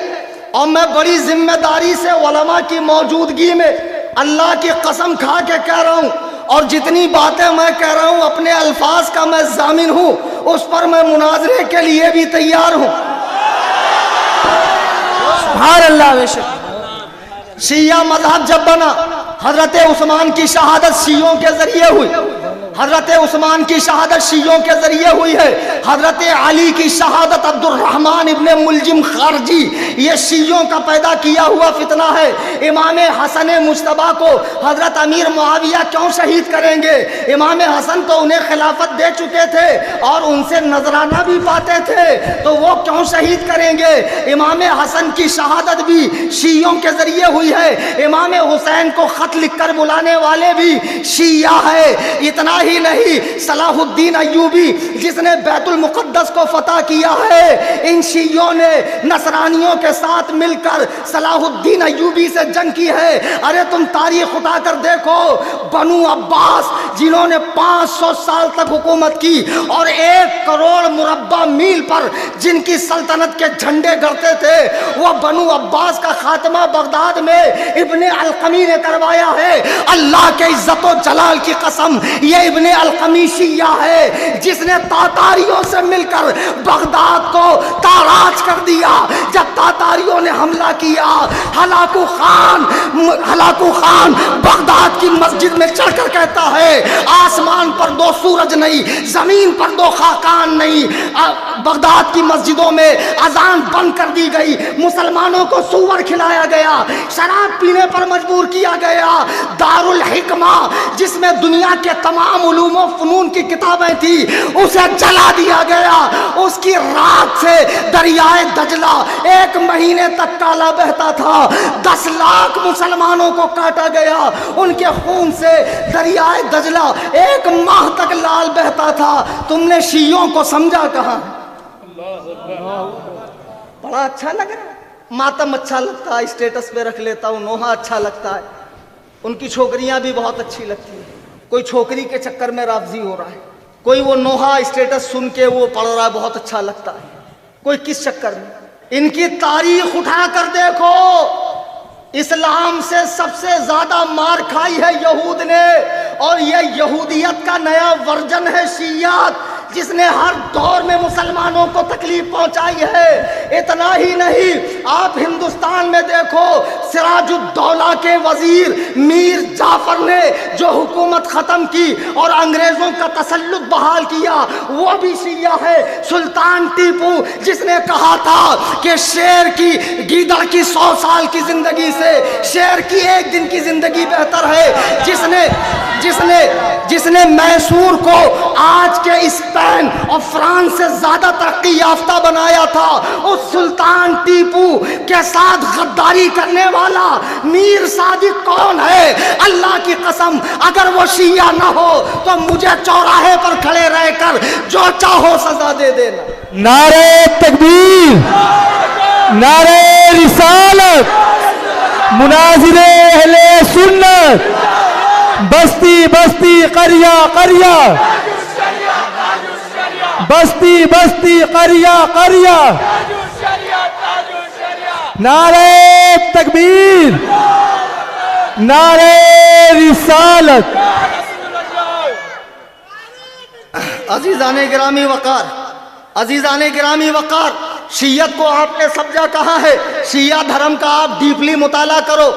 اور میں بڑی ذمہ داری سے علماء کی موجودگی میں اللہ کی قسم کھا کے کہہ رہا ہوں، اور جتنی باتیں میں کہہ رہا ہوں اپنے الفاظ کا میں ضامن ہوں، اس پر میں مناظرے کے لیے بھی تیار ہوں. سبحان اللہ. بے شک. شیعہ مذہب جب بنا، حضرت عثمان کی شہادت شیعوں کے ذریعے ہوئی. حضرت عثمان کی شہادت شیعوں کے ذریعے ہوئی ہے. حضرت علی کی شہادت عبد الرحمن ابن ملجم خارجی، یہ شیعوں کا پیدا کیا ہوا فتنہ ہے. امام حسن مجتبیٰ کو حضرت امیر معاویہ کیوں شہید کریں گے؟ امام حسن تو انہیں خلافت دے چکے تھے اور ان سے نذرانہ بھی پاتے تھے، تو وہ کیوں شہید کریں گے؟ امام حسن کی شہادت بھی شیعوں کے ذریعے ہوئی ہے. امام حسین کو خط لکھ کر بلانے والے بھی شیعہ ہے. اتنا ہی نہیں، صلاح الدین ایوبی جس نے بیت المقدس کو فتح کیا ہے، ان شیعوں نے نصرانیوں کے ساتھ مل کر صلاح الدین ایوبی سے جنگ کی ہے. ارے تم تاریخ اٹھا کر دیکھو، بنو عباس جنہوں نے 500 سال تک حکومت کی اور 1 کروڑ مربع میل پر جن کی سلطنت کے جھنڈے گڑتے تھے، وہ بنو عباس کا خاتمہ بغداد میں ابن القمی نے کروایا ہے. اللہ کے عزت و جلال کی قسم، یہ ابن القمی شیعہ ہے جس نے تاتاریوں سے مل کر بغداد کو تاراج کر دیا. جب تاتاریوں نے حملہ کیا، ہلاکو خان بغداد کی مسجد میں چڑھ کر کہتا ہے آسمان پر 2 سورج نہیں، زمین پر 2 خاقان نہیں. بغداد کی مسجدوں میں اذان بند کر دی گئی، مسلمانوں کو سور کھلایا گیا، شراب پینے پر مجبور کیا گیا. دارالحکمہ جس میں دنیا کے تمام علوم و فنون کی کتابیں تھی اسے جلا دیا گیا. اس کی رات سے دریائے دجلہ 1 مہینے تک کالا بہتا تھا. 10 لاکھ مسلمانوں کو کاٹا گیا. ان کے خون سے دریائے دجلہ 1 ماہ تک لال بہتا تھا. تم نے شیعوں کو سمجھا کہاں؟ بڑا اچھا لگ رہا ہے، ماتم اچھا لگتا ہے، اسٹیٹس پہ رکھ لیتا ہوں، نوحہ اچھا لگتا ہے، ان کی چھوکریاں بھی بہت اچھی لگتی ہیں. کوئی چھوکری کے چکر میں رافضی ہو رہا ہے، کوئی وہ نوحہ اسٹیٹس سن کے وہ پڑھ رہا ہے، بہت اچھا لگتا ہے. کوئی کس چکر میں؟ ان کی تاریخ اٹھا کر دیکھو. اسلام سے سب سے زیادہ مار کھائی ہے یہود نے، اور یہ یہودیت کا نیا ورژن ہے شیعیت. جس نے ہر دور میں مسلمانوں کو تکلیف پہنچائی ہے۔ اتنا ہی نہیں، آپ ہندوستان میں دیکھو سراج الدولہ کے وزیر میر جعفر نے جو حکومت ختم کی اور انگریزوں کا تسلط بحال کیا، وہ بھی شیعہ ہے۔ سلطان ٹیپو جس نے کہا تھا کہ شیر کی گیدڑ کی 100 سال کی زندگی سے شیر کی 1 دن کی زندگی بہتر ہے، جس نے میسور کو آج کے اسپین اور فرانس سے زیادہ ترقی یافتہ بنایا تھا، اس سلطان ٹیپو کے ساتھ غداری کرنے والا میر صادق کون ہے؟ اللہ کی قسم اگر وہ شیعہ نہ ہو تو مجھے چوراہے پر کھڑے رہ کر جو چاہو سزا دے دینا۔ نعرہ تکبیر، نعرہ رسالت، مناظر اہل سنت، بستی بستی قریہ قریہ، بستی بستی قریہ قریہ، نعرہ تکبیر، نعرہ رسالت۔ عزیزان گرامی وقار، عزیزان گرامی وقار، شیعت کو آپ نے سمجھا کہاں ہے؟ شیعہ دھرم کا آپ ڈیپلی مطالعہ کرو۔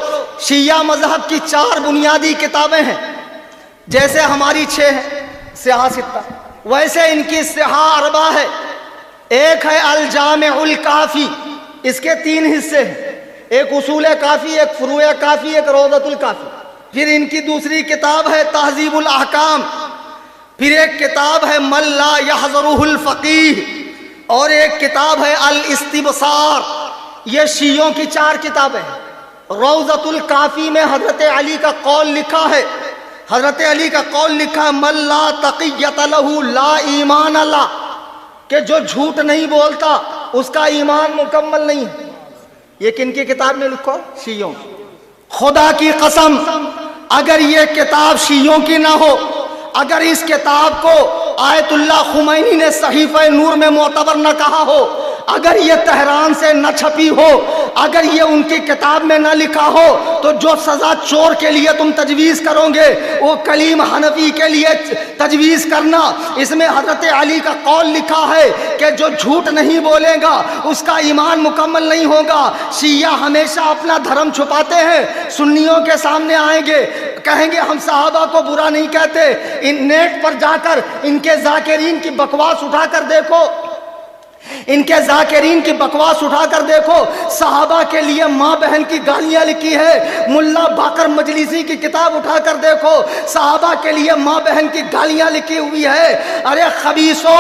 شیعہ مذہب کی 4 بنیادی کتابیں ہیں، جیسے ہماری 6 ہیں سیاہ 6، ویسے ان کی سیاہ 4 ہے۔ ایک ہے الجامع الکافی، اس کے 3 حصے ہیں، ایک اصول کافی، ایک فروع کافی، ایک روضۃ الکافی۔ پھر ان کی دوسری کتاب ہے تہذیب الاحکام، پھر ایک کتاب ہے من لا یحضرہ الفقیہ، اور ایک کتاب ہے الاستبصار۔ یہ شیعوں کی 4 کتابیں ہیں۔ روضۃ الکافی میں حضرت علی کا قول لکھا ہے، حضرت علی کا قول لکھا ہے من لا تقیۃ لہ لا ایمان لہ، کہ جو جھوٹ نہیں بولتا اس کا ایمان مکمل نہیں ہے۔ یہ کن کی کتاب میں لکھو؟ شیعوں۔ خدا کی قسم اگر یہ کتاب شیعوں کی نہ ہو، اگر اس کتاب کو آیت اللہ خمینی نے صحیفہ نور میں معتبر نہ کہا ہو، اگر یہ تہران سے نہ چھپی ہو، اگر یہ ان کی کتاب میں نہ لکھا ہو، تو جو سزا چور کے لیے تم تجویز کرو گے وہ کلیم حنفی کے لیے تجویز کرنا۔ اس میں حضرت علی کا قول لکھا ہے کہ جو جھوٹ نہیں بولے گا اس کا ایمان مکمل نہیں ہوگا۔ شیعہ ہمیشہ اپنا دھرم چھپاتے ہیں، سنیوں کے سامنے آئیں گے کہیں گے ہم صحابہ کو برا نہیں کہتے۔ ان نیٹ پر جا کر ان کے ذاکرین کی بکواس اٹھا کر دیکھو، ان کے ذاکرین کی بکواس اٹھا کر دیکھو، صحابہ کے لیے ماں بہن کی گالیاں لکھی ہے۔ ملا باقر مجلسی کی کتاب اٹھا کر دیکھو، صحابہ کے لیے ماں بہن کی گالیاں لکھی ہوئی ہے۔ ارے خبیثو،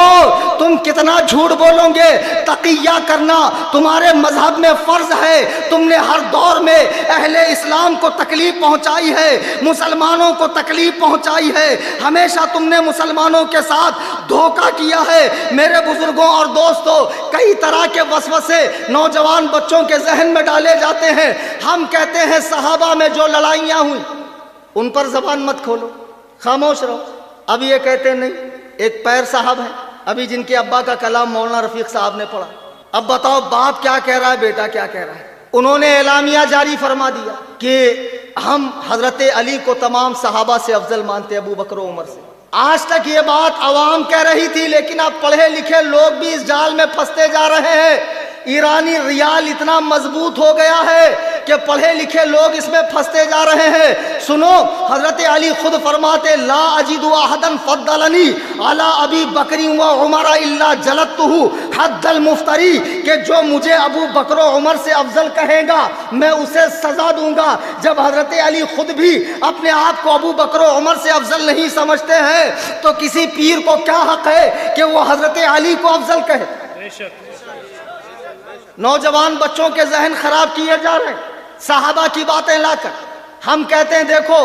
تم کتنا جھوٹ بولو گے؟ تقیہ کرنا تمہارے مذہب میں فرض ہے۔ تم نے ہر دور میں اہل اسلام کو تکلیف پہنچائی ہے، مسلمانوں کو تکلیف پہنچائی ہے، ہمیشہ تم نے مسلمانوں کے ساتھ دھوکہ کیا ہے۔ میرے بزرگوں اور دوستوں، کئی طرح کے وسوسے نوجوان بچوں کے ذہن میں ڈالے جاتے ہیں۔ ہم کہتے ہیں صحابہ میں جو لڑائیاں ہوئی ان پر زبان مت کھولو، خاموش رہو۔ اب یہ کہتے نہیں، ایک پیر صاحب ہیں ابھی جن کے ابا کا کلام مولانا رفیق صاحب نے پڑھا، اب بتاؤ باپ کیا کہہ رہا ہے، بیٹا کیا کہہ رہا ہے۔ انہوں نے اعلامیہ جاری فرما دیا کہ ہم حضرت علی کو تمام صحابہ سے افضل مانتے، ابو بکر و عمر سے۔ آج تک یہ بات عوام کہہ رہی تھی، لیکن اب پڑھے لکھے لوگ بھی اس جال میں پھنستے جا رہے ہیں۔ ایرانی ریال اتنا مضبوط ہو گیا ہے کہ پڑھے لکھے لوگ اس میں پھنستے جا رہے ہیں۔ سنو، حضرت علی خود فرماتے لا اجد احدا فضلنی علی ابی بکر و عمر الا جلدتہ حد المفتری، کہ جو مجھے ابو بکر و عمر سے افضل کہے گا میں اسے سزا دوں گا۔ جب حضرت علی خود بھی اپنے آپ کو ابو بکر و عمر سے افضل نہیں سمجھتے ہیں تو کسی پیر کو کیا حق ہے کہ وہ حضرت علی کو افضل کہے؟ نوجوان بچوں کے ذہن خراب کیے جا رہے ہیں صحابہ کی باتیں لا کر۔ ہم کہتے ہیں دیکھو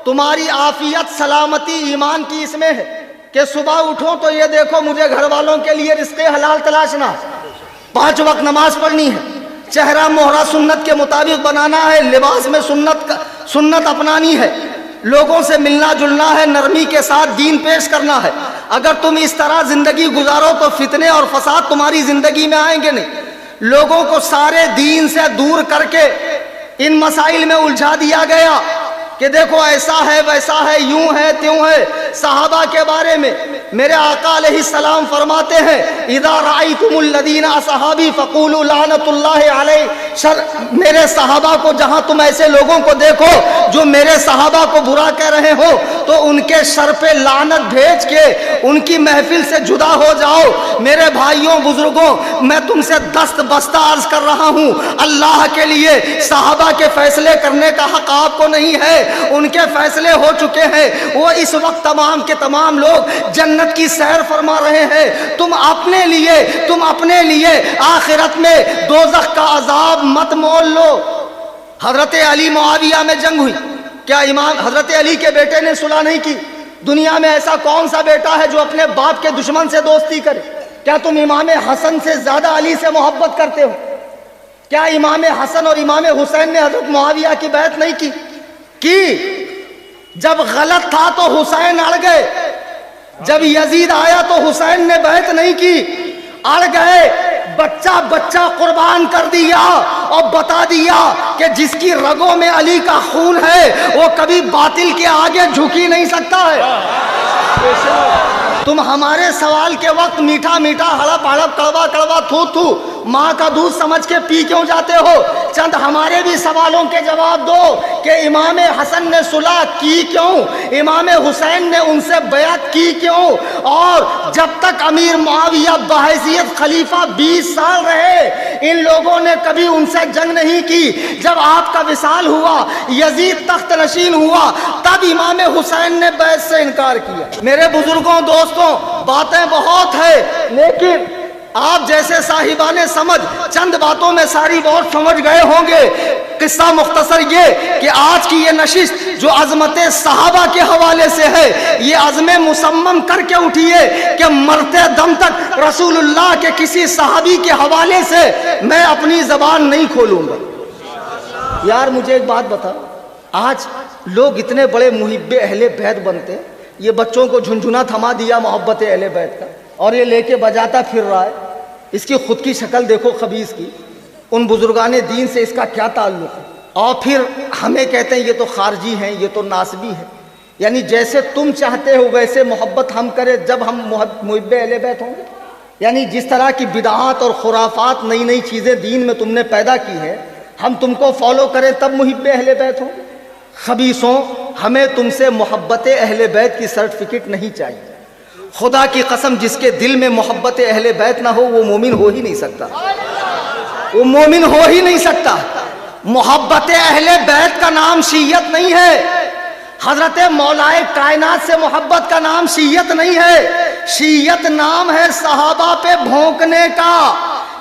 تمہاری عافیت سلامتی ایمان کی اس میں ہے کہ صبح اٹھو تو یہ دیکھو مجھے گھر والوں کے لیے رزق حلال تلاشنا، 5 وقت نماز پڑھنی ہے، چہرہ مہرہ سنت کے مطابق بنانا ہے، لباس میں سنت اپنانی ہے، لوگوں سے ملنا جلنا ہے، نرمی کے ساتھ دین پیش کرنا ہے۔ اگر تم اس طرح زندگی گزارو تو فتنے اور فساد تمہاری زندگی میں آئیں گے نہیں۔ لوگوں کو سارے دین سے دور کر کے ان مسائل میں الجھا دیا گیا کہ دیکھو ایسا ہے ویسا ہے، یوں ہے تیوں ہے۔ صحابہ کے بارے میں میرے آقا علیہ السلام فرماتے ہیں اذا رأیتم الذین اصحابی فقولوا لعنت اللہ علیہ، میرے صحابہ کو جہاں تم ایسے لوگوں کو دیکھو جو میرے صحابہ کو برا کہہ رہے ہو تو ان کے سر پہ لعنت بھیج کے ان کی محفل سے جدا ہو جاؤ۔ میرے بھائیوں بزرگوں، میں تم سے دست بستہ عرض کر رہا ہوں، اللہ کے لیے صحابہ کے فیصلے کرنے کا حق آپ کو نہیں ہے، ان کے فیصلے ہو چکے ہیں، وہ اس وقت تمام کے تمام لوگ جنت کی سیر فرما رہے ہیں۔ تم اپنے لیے آخرت میں دوزخ کا عذاب مت مول لو۔ حضرت علی معاویہ میں جنگ ہوئی، کیا امام حضرت علی کے بیٹے نے صلح نہیں کی؟ دنیا میں ایسا کون سا بیٹا ہے جو اپنے باپ کے دشمن سے دوستی کرے؟ کیا تم امام حسن سے زیادہ علی سے محبت کرتے ہو؟ کیا امام حسن اور امام حسین نے حضرت معاویہ کی بیعت نہیں کی؟ جب غلط تھا تو حسین اڑ گئے، جب یزید آیا تو حسین نے بیعت نہیں کی، اڑ گئے، بچہ قربان کر دیا اور بتا دیا کہ جس کی رگوں میں علی کا خون ہے وہ کبھی باطل کے آگے جھک ہی نہیں سکتا ہے۔ تم ہمارے سوال کے وقت میٹھا میٹھا ہڑپ ہڑپ کڑوا کڑوا تھو تھو ماں کا دودھ سمجھ کے پی کیوں جاتے ہو؟ چند ہمارے بھی سوالوں کے جواب دو کہ امام حسن نے صلح کی کیوں؟ امام حسین نے ان سے بیعت کی کیوں؟ اور جب تک امیر معاویہ بحیثیت خلیفہ 20 سال رہے، ان لوگوں نے کبھی ان سے جنگ نہیں کی۔ جب آپ کا وصال ہوا، یزید تخت نشین ہوا، تب امام حسین نے بیعت سے انکار کیا۔ میرے بزرگوں دوستوں، باتیں بہت ہے، لیکن آپ جیسے صاحبان سمجھ چند باتوں میں ساری بات سمجھ گئے ہوں گے۔ قصہ مختصر یہ کہ آج کی یہ نشست جو عظمت صحابہ کے حوالے سے ہے، یہ عزم مصمم کر کے اٹھیے کہ مرتے دم تک رسول اللہ کے کسی صحابی کے حوالے سے میں اپنی زبان نہیں کھولوں گا۔ یار مجھے ایک بات بتا، آج لوگ اتنے بڑے محب اہل بیت بنتے ہیں، یہ بچوں کو جھنجھنا تھما دیا محبت اہل بیت کا، اور یہ لے کے بجاتا پھر رہا ہے۔ اس کی خود کی شکل دیکھو خبیث کی، ان بزرگان دین سے اس کا کیا تعلق ہے؟ اور پھر ہمیں کہتے ہیں یہ تو خارجی ہیں، یہ تو ناسبی ہے۔ یعنی جیسے تم چاہتے ہو ویسے محبت ہم کریں جب ہم محب اہل بیت ہوں گے؟ یعنی جس طرح کی بدعات اور خرافات نئی نئی چیزیں دین میں تم نے پیدا کی ہے، ہم تم کو فالو کریں تب محب اہل بیت ہوں گے؟ خبیثوں، ہمیں تم سے محبت اہل بیت کی سرٹیفکیٹ نہیں چاہیے۔ خدا کی قسم، جس کے دل میں محبت اہل بیت نہ ہو وہ مومن ہو ہی نہیں سکتا، وہ مومن ہو ہی نہیں سکتا۔ محبت اہل بیت کا نام شیعت نہیں ہے، حضرت مولائے کائنات سے محبت کا نام شیعت نہیں ہے۔ شیعت نام ہے صحابہ پہ بھونکنے کا،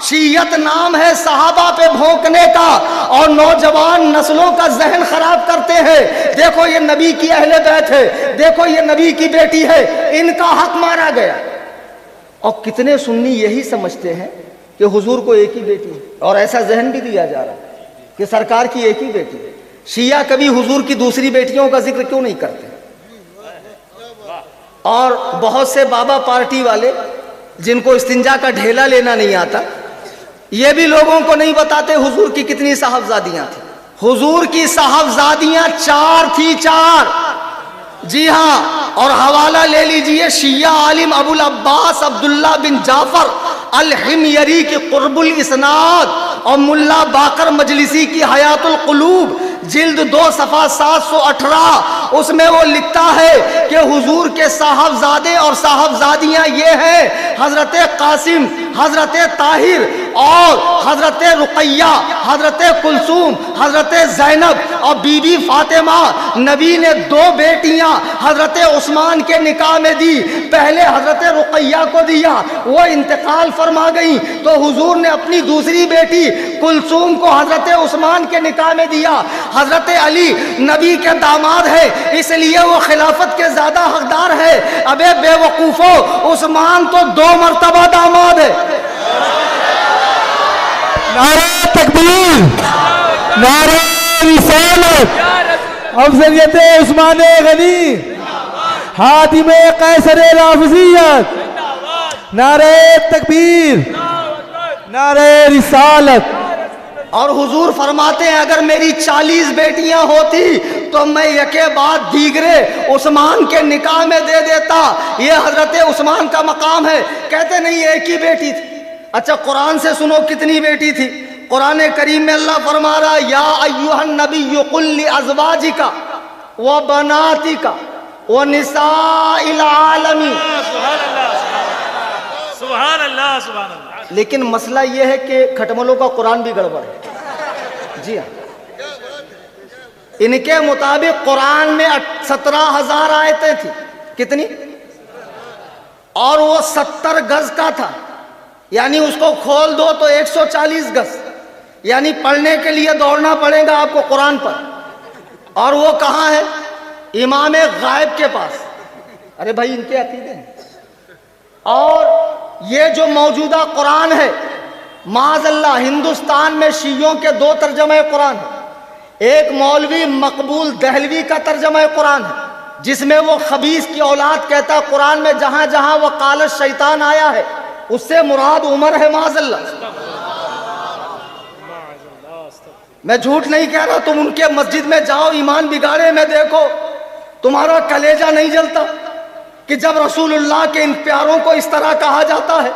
شیعت نام ہے صحابہ پہ بھونکنے کا، اور نوجوان نسلوں کا ذہن خراب کرتے ہیں۔ دیکھو یہ نبی کی اہل بیت ہے، دیکھو یہ نبی کی بیٹی ہے، ان کا حق مارا گیا۔ اور کتنے سنی یہی سمجھتے ہیں کہ حضور کو ایک ہی بیٹی ہے، اور ایسا ذہن بھی دیا جا رہا ہے کہ سرکار کی ایک ہی بیٹی ہے۔ شیعہ کبھی حضور کی دوسری بیٹیوں کا ذکر کیوں نہیں کرتے؟ اور بہت سے بابا پارٹی والے جن کو استنجا کا ڈھیلا لینا نہیں آتا، یہ بھی لوگوں کو نہیں بتاتے حضور کی کتنی صاحبزادیاں تھیں۔ حضور کی صاحبزادیاں 4 تھی، 4۔ جی ہاں، اور حوالہ لے لیجئے شیعہ عالم ابو العباس عبداللہ بن جعفر الحميري کی قرب الاسناد اور ملا باقر مجلسی کی حیات القلوب جلد 2 صفحہ 718، اس میں وہ لکھتا ہے کہ حضور کے صاحبزادے اور صاحبزادیاں یہ ہیں حضرت قاسم، حضرت طاہر اور حضرت رقیہ، حضرت کلثوم، حضرت زینب اور بی بی فاطمہ۔ نبی نے 2 بیٹیاں حضرت عثمان کے نکاح میں دی، پہلے حضرت رقیہ کو دیا، وہ انتقال فرما گئی تو حضور نے اپنی دوسری بیٹی کلثوم کو حضرت عثمان کے نکاح میں دیا۔ حضرت علی نبی کے داماد ہے، اس لیے وہ خلافت کے زیادہ حقدار ہے۔ ابے بے وقوفو، عثمان تو 2 مرتبہ داماد ہے۔ نعرہ تکبیر، نعرہ رسالت، افضلیت عثمان غنی، حاتم قیصر رافضیت، نعرہ تکبیر، نعرہ رسالت، اور حضور فرماتے ہیں اگر میری 40 بیٹیاں ہوتی تو میں یکے بعد دیگرے عثمان کے نکاح میں دے دیتا. یہ حضرت عثمان کا مقام ہے. کہتے نہیں ایک ہی بیٹی تھی. اچھا قرآن سے سنو کتنی بیٹی تھی. قرآن کریم میں اللہ فرما رہا یا ایھا النبی قل لازواجک وبناتک ونساء العالمین. سبحان اللہ سبحان اللہ. لیکن مسئلہ یہ ہے کہ کھٹملوں کا قرآن بھی گڑبڑ ہے. جی ہاں, ان کے مطابق قرآن میں 17,000 آیتیں تھی. کتنی؟ اور وہ 70 گز کا تھا, یعنی اس کو کھول دو تو 140 گز, یعنی پڑھنے کے لیے دوڑنا پڑے گا آپ کو قرآن پر. اور وہ کہاں ہے؟ امام غائب کے پاس. ارے بھائی ان کے عقیدے ہیں. اور یہ جو موجودہ قرآن ہے معاذ اللہ ہندوستان میں شیعوں کے 2 ترجمہ قرآن ہیں. ایک مولوی مقبول دہلوی کا ترجمہ قرآن ہے جس میں وہ خبیث کی اولاد کہتا ہے قرآن میں جہاں جہاں وہ قال الشیطان آیا ہے اس سے مراد عمر ہے. معاذ اللہ, میں جھوٹ نہیں کہہ رہا. تم ان کے مسجد میں جاؤ, ایمان بگاڑے میں دیکھو, تمہارا کلیجہ نہیں جلتا کہ جب رسول اللہ کے ان پیاروں کو اس طرح کہا جاتا ہے.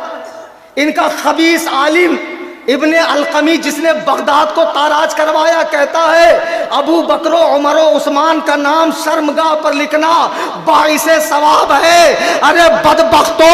ان کا خبیث عالم ابن القمی جس نے بغداد کو تاراج کروایا کہتا ہے ابو بکر و عمر و عثمان کا نام شرمگاہ پر لکھنا باعث ثواب ہے. ارے بدبختو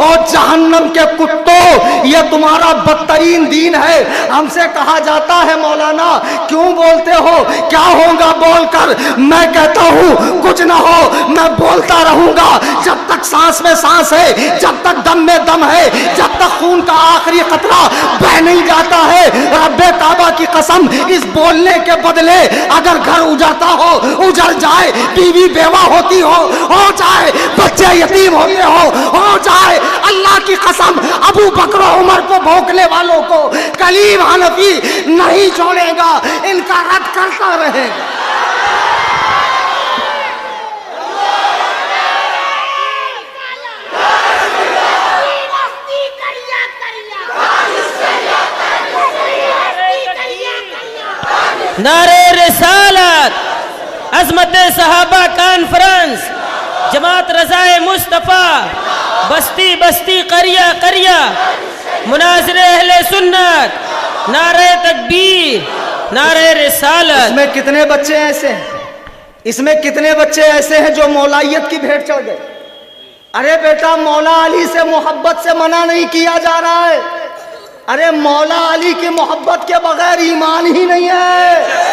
اور جہنم کے کتوں, یہ تمہارا بدترین دین ہے. ہم سے کہا جاتا ہے مولانا کیوں بولتے ہو, کیا ہوگا بول کر. میں کہتا ہوں کچھ نہ ہو, میں بولتا رہوں گا جب تک سانس میں سانس ہے, جب تک دم میں دم ہے, جب تک خون کا آخری قطرہ بہ نہیں جاتا ہے. رب کعبہ کی قسم اس بولنے کے بدلے اگر گھر اجڑتا ہو, اجڑ جائے, بیوی بیوہ ہوتی ہو جائے, بچے یتیم ہوتے ہو جائے, اللہ کی قسم ابو بکر و عمر کو بھونکنے والوں کو کلیم حنفی نہیں چھوڑے گا, ان کا رد کرتا رہے گا. نعرہ رسالت, عظمت صحابہ کانفرنس, جماعت رضائے مصطفیٰ, بستی بستی قریہ قریہ, مناظر اہل سنت, نعرہ تکبیر, نعرہ رسالت. اس میں کتنے بچے ایسے ہیں, اس میں کتنے بچے ایسے ہیں جو مولائیت کی بھیٹ چڑھ گئے. ارے بیٹا مولا علی سے محبت سے منع نہیں کیا جا رہا ہے. ارے مولا علی کی محبت کے بغیر ایمان ہی نہیں ہے.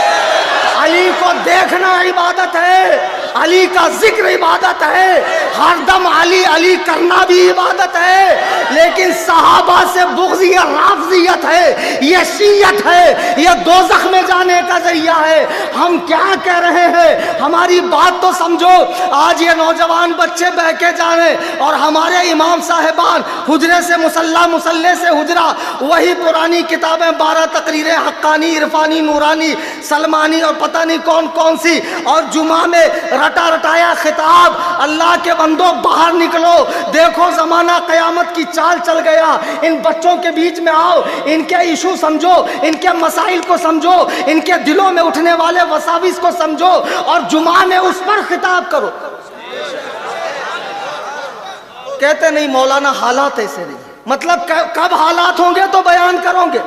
علی کو دیکھنا عبادت ہے, علی کا ذکر عبادت ہے, ہر دم علی علی کرنا بھی عبادت ہے. لیکن صحابہ سے بغض یہ رافضیت ہے, یہ شیعت ہے, یہ دوزخ میں جانے کا ذریعہ ہے. ہم کیا کہہ رہے ہیں, ہماری بات تو سمجھو. آج یہ نوجوان بچے بہکے جا رہے اور ہمارے امام صاحبان حجرے سے مصلی, مصلی سے حجرہ, وہی پرانی کتابیں 12 تقریریں حقانی, عرفانی, نورانی, سلمانی اور پتہ نہیں کون کون سی, اور جمعہ میں رٹا رٹایا خطاب. اللہ کے بندوں باہر نکلو, دیکھو زمانہ قیامت کی چال چل گیا. ان بچوں کے بیچ میں آؤ, ان کے ایشو سمجھو, ان کے مسائل کو سمجھو, ان کے دلوں میں اٹھنے والے وساوس کو سمجھو, اور جمعہ میں اس پر خطاب کرو. کہتے نہیں مولانا حالات ایسے نہیں. مطلب کب حالات ہوں گے تو بیان کرو گے.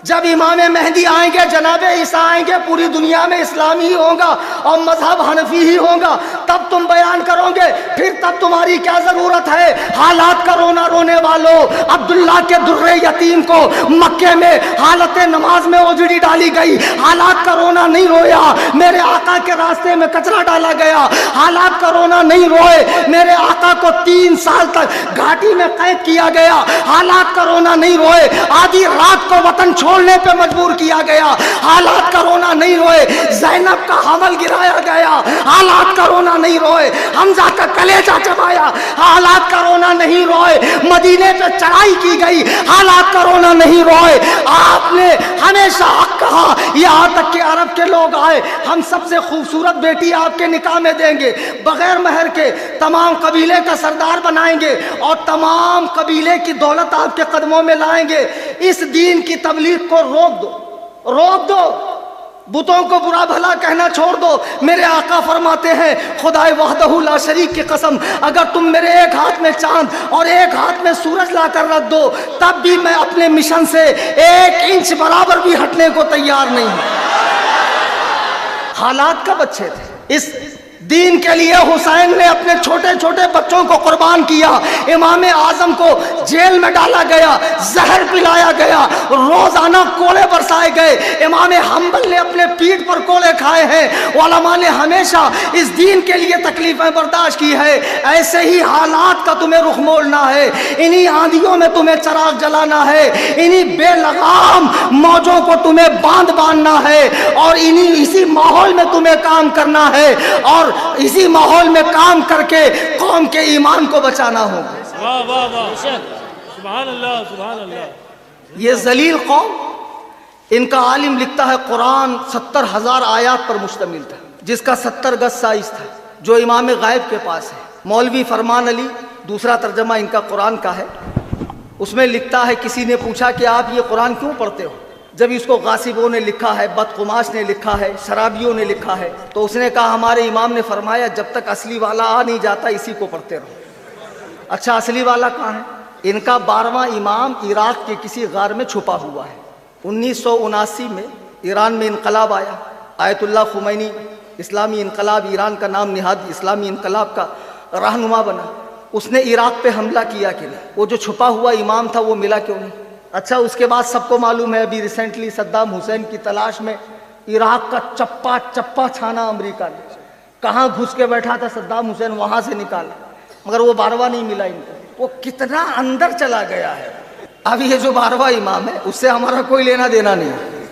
جب امام مہدی آئیں گے, جناب عیسیٰ آئیں گے, پوری دنیا میں اسلام ہی ہوگا اور مذہب حنفی ہی ہوگا, تب تم بیان کرو گے. پھر تب تمہاری کیا ضرورت ہے حالات کا رونا رونے والوں. عبداللہ کے درے یتیم کو مکے میں حالت نماز میں اوجڑی ڈالی گئی, حالات کا رونا نہیں رویا. میرے آقا کے راستے میں کچرا ڈالا گیا, حالات کا رونا نہیں روئے. میرے آقا کو 3 سال تک گھاٹی میں قید کیا گیا, حالات کا رونا نہیں روئے. آدھی رات کو وطن چھوڑنے پہ مجبور کیا گیا, حالات کا رونا نہیں روئے. زینب کا حمل گرایا گیا, حالات کا رونا نہیں روئے. حمزہ کا کلیجہ چبایا, حالات کا رونا نہیں روئے. مدینے پہ چڑھائی کی گئی, حالات کا رونا نہیں روئے. آپ نے ہمیشہ حق کہا, یہاں تک کہ عرب کے لوگ آئے, ہم سب سے خوبصورت بیٹی آپ کے نکاح میں دیں گے, بغیر مہر کے تمام قبیلے کا سردار بنائیں گے, اور تمام قبیلے کی دولت آپ کے قدموں میں لائیں گے. اس دین کی تبلیغ کو روک دو. روک دو, بتوں کو برا بھلا کہنا چھوڑ دو. میرے آقا فرماتے ہیں خدائے وحدہ لا شریک کی قسم, اگر تم میرے ایک ہاتھ میں چاند اور ایک ہاتھ میں سورج لا کر رکھ دو تب بھی میں اپنے مشن سے 1 انچ برابر بھی ہٹنے کو تیار نہیں ہوں. حالات کب اچھے تھے؟ اس دین کے لیے حسین نے اپنے چھوٹے چھوٹے بچوں کو قربان کیا. امام اعظم کو جیل میں ڈالا گیا, زہر پلایا گیا, روزانہ کوڑے برسائے گئے. امام حنبل نے اپنے پیٹھ پر کوڑے کھائے ہیں. علماء نے ہمیشہ اس دین کے لیے تکلیفیں برداشت کی ہے. ایسے ہی حالات کا تمہیں رخ موڑنا ہے, انہی آندھیوں میں تمہیں چراغ جلانا ہے, انہی بے لگام موجوں کو تمہیں باندھنا ہے, اور اسی ماحول میں تمہیں کام کرنا ہے, اور اسی ماحول میں کام کر کے قوم کے ایمان کو بچانا ہوگا. واہ واہ واہ, سبحان اللہ سبحان اللہ. یہ ذلیل قوم, ان کا عالم لکھتا ہے قرآن 70,000 آیات پر مشتمل تھا, جس کا 70 گز سائز تھا, جو امام غائب کے پاس ہے. مولوی فرمان علی, دوسرا ترجمہ ان کا قرآن کا ہے, اس میں لکھتا ہے کسی نے پوچھا کہ آپ یہ قرآن کیوں پڑھتے ہو؟ جب اس کو غاصبوں نے لکھا ہے, بدقماش نے لکھا ہے, شرابیوں نے لکھا ہے, تو اس نے کہا ہمارے امام نے فرمایا جب تک اصلی والا آ نہیں جاتا اسی کو پڑھتے رہو. اچھا اصلی والا کہاں ہے؟ ان کا 12واں امام عراق کے کسی غار میں چھپا ہوا ہے. 1979 میں ایران میں انقلاب آیا. آیت اللہ خمینی اسلامی انقلاب, ایران کا نام نہاد اسلامی انقلاب کا رہنما بنا. اس نے عراق پہ حملہ کیا کہ نہیں؟ وہ جو چھپا ہوا امام تھا وہ ملا کیوں نہیں؟ اچھا اس کے بعد سب کو معلوم ہے ابھی ریسنٹلی صدام حسین کی تلاش میں عراق کا چپا چپا چھانا امریکہ نے, کہاں گھس کے بیٹھا تھا صدام حسین وہاں سے نکالا, مگر وہ 12واں نہیں ملا ان کو. وہ کتنا اندر چلا گیا ہے. اب یہ جو 12واں امام ہے اس سے ہمارا کوئی لینا دینا نہیں ہے.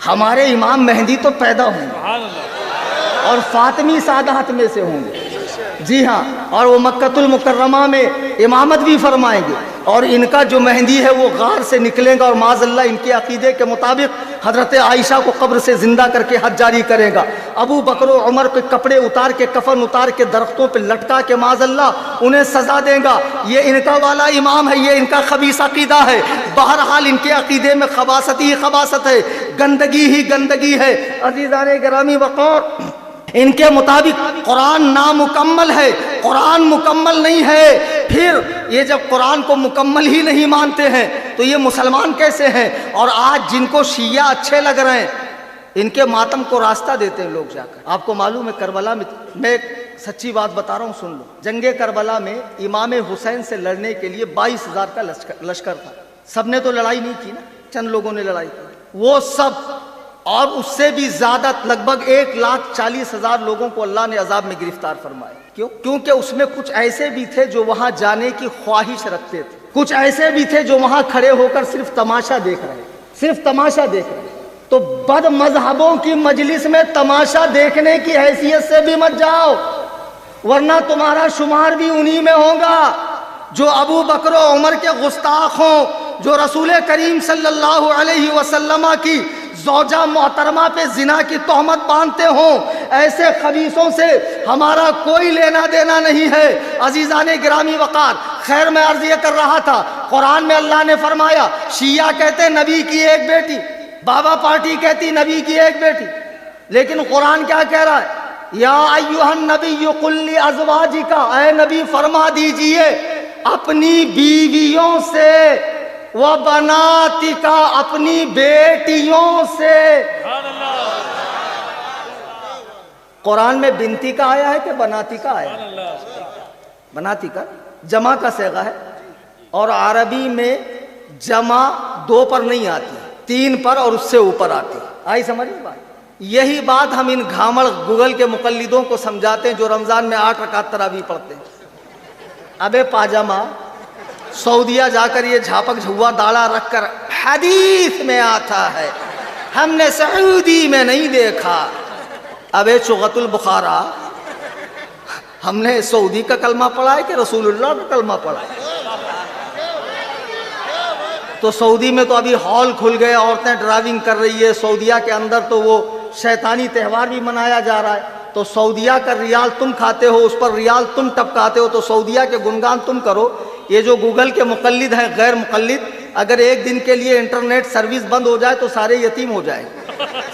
ہمارے امام مہدی تو پیدا ہوں گے اور فاطمی سادات میں سے ہوں گے, جی ہاں, اور وہ مکۃ المکرمہ میں امامت بھی فرمائیں گے, اور ان کا جو مہندی ہے وہ غار سے نکلے گا اور معاذ اللہ ان کے عقیدے کے مطابق حضرت عائشہ کو قبر سے زندہ کر کے حج جاری کرے گا. ابو بکر و عمر کے کپڑے اتار کے, کفن اتار کے درختوں پہ لٹکا کے معاذ اللہ انہیں سزا دے گا. یہ ان کا والا امام ہے, یہ ان کا خبیث عقیدہ ہے. بہرحال ان کے عقیدے میں خباثت ہی خباثت ہے, گندگی ہی گندگی ہے. عزیزان گرامی وقار, ان کے مطابق قرآن نامکمل ہے, قرآن مکمل نہیں ہے. پھر یہ جب قرآن کو مکمل ہی نہیں مانتے ہیں تو یہ مسلمان کیسے ہیں؟ اور آج جن کو شیعہ اچھے لگ رہے ہیں ان کے ماتم کو راستہ دیتے ہیں لوگ جا کر. آپ کو معلوم ہے کربلا میں ایک سچی بات بتا رہا ہوں, سن لو. جنگ کربلا میں امام حسین سے لڑنے کے لیے 22,000 کا لشکر تھا. سب نے تو لڑائی نہیں کی نا, چند لوگوں نے لڑائی کی. وہ سب اور اس سے بھی زیادہ لگ بھگ 1,40,000 لوگوں کو اللہ نے عذاب میں گرفتار فرمایا. کیوں؟ کیونکہ اس میں کچھ ایسے بھی تھے جو وہاں جانے کی خواہش رکھتے تھے, کچھ ایسے بھی تھے جو وہاں کھڑے ہو کر صرف تماشا دیکھ رہے, صرف تماشا دیکھ رہے. تو بد مذہبوں کی مجلس میں تماشا دیکھنے کی حیثیت سے بھی مت جاؤ, ورنہ تمہارا شمار بھی انہی میں ہوگا جو ابو بکر و عمر کے گستاخ ہوں, جو رسول کریم صلی اللہ علیہ وسلم کی زوجہ محترمہ پہ زنا کی تہمت باندھتے ہوں. ایسے خبیثوں سے ہمارا کوئی لینا دینا نہیں ہے. عزیزان گرامی وقار, خیر میں عرض یہ کر رہا تھا, قرآن میں اللہ نے فرمایا شیعہ کہتے نبی کی ایک بیٹی, بابا پارٹی کہتی نبی کی ایک بیٹی, لیکن قرآن کیا کہہ رہا ہے؟ یا ایھا النبی قل لازواجک, اے نبی فرما دیجئے اپنی بیویوں سے, وبناتک, اپنی بیٹیوں سے. قرآن میں بنتی کا آیا ہے کہ بناتی کا آیا ہے؟ بناتی کا جمع کا صیغہ ہے, اور عربی میں جمع 2 پر نہیں آتی, 3 پر اور اس سے اوپر آتی. آئی سمجھ میں بات؟ یہی بات ہم ان گھامڑ گوگل کے مقلدوں کو سمجھاتے ہیں جو رمضان میں 8 رکعت تراویح پڑھتے ہیں. ابے پاجامہ, سعودیہ جا کر یہ جھاپک جھوا داڑھا رکھ کر حدیث میں آتا ہے, ہم نے سعودی میں نہیں دیکھا. ابے چغت البخارا, ہم نے سعودی کا کلمہ پڑھا ہے کہ رسول اللہ کا کلمہ پڑھا ہے؟ تو سعودی میں تو ابھی ہال کھل گئے, عورتیں ڈرائیونگ کر رہی ہے. سعودیہ کے اندر تو وہ شیطانی تہوار بھی منایا جا رہا ہے. تو سعودیہ کا ریال تم کھاتے ہو, اس پر ریال تم ٹپکاتے ہو, تو سعودیہ کے گنگان تم کرو. یہ جو گوگل کے مقلد ہیں غیر مقلد, اگر ایک دن کے لیے انٹرنیٹ سروس بند ہو جائے تو سارے یتیم ہو جائیں.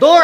2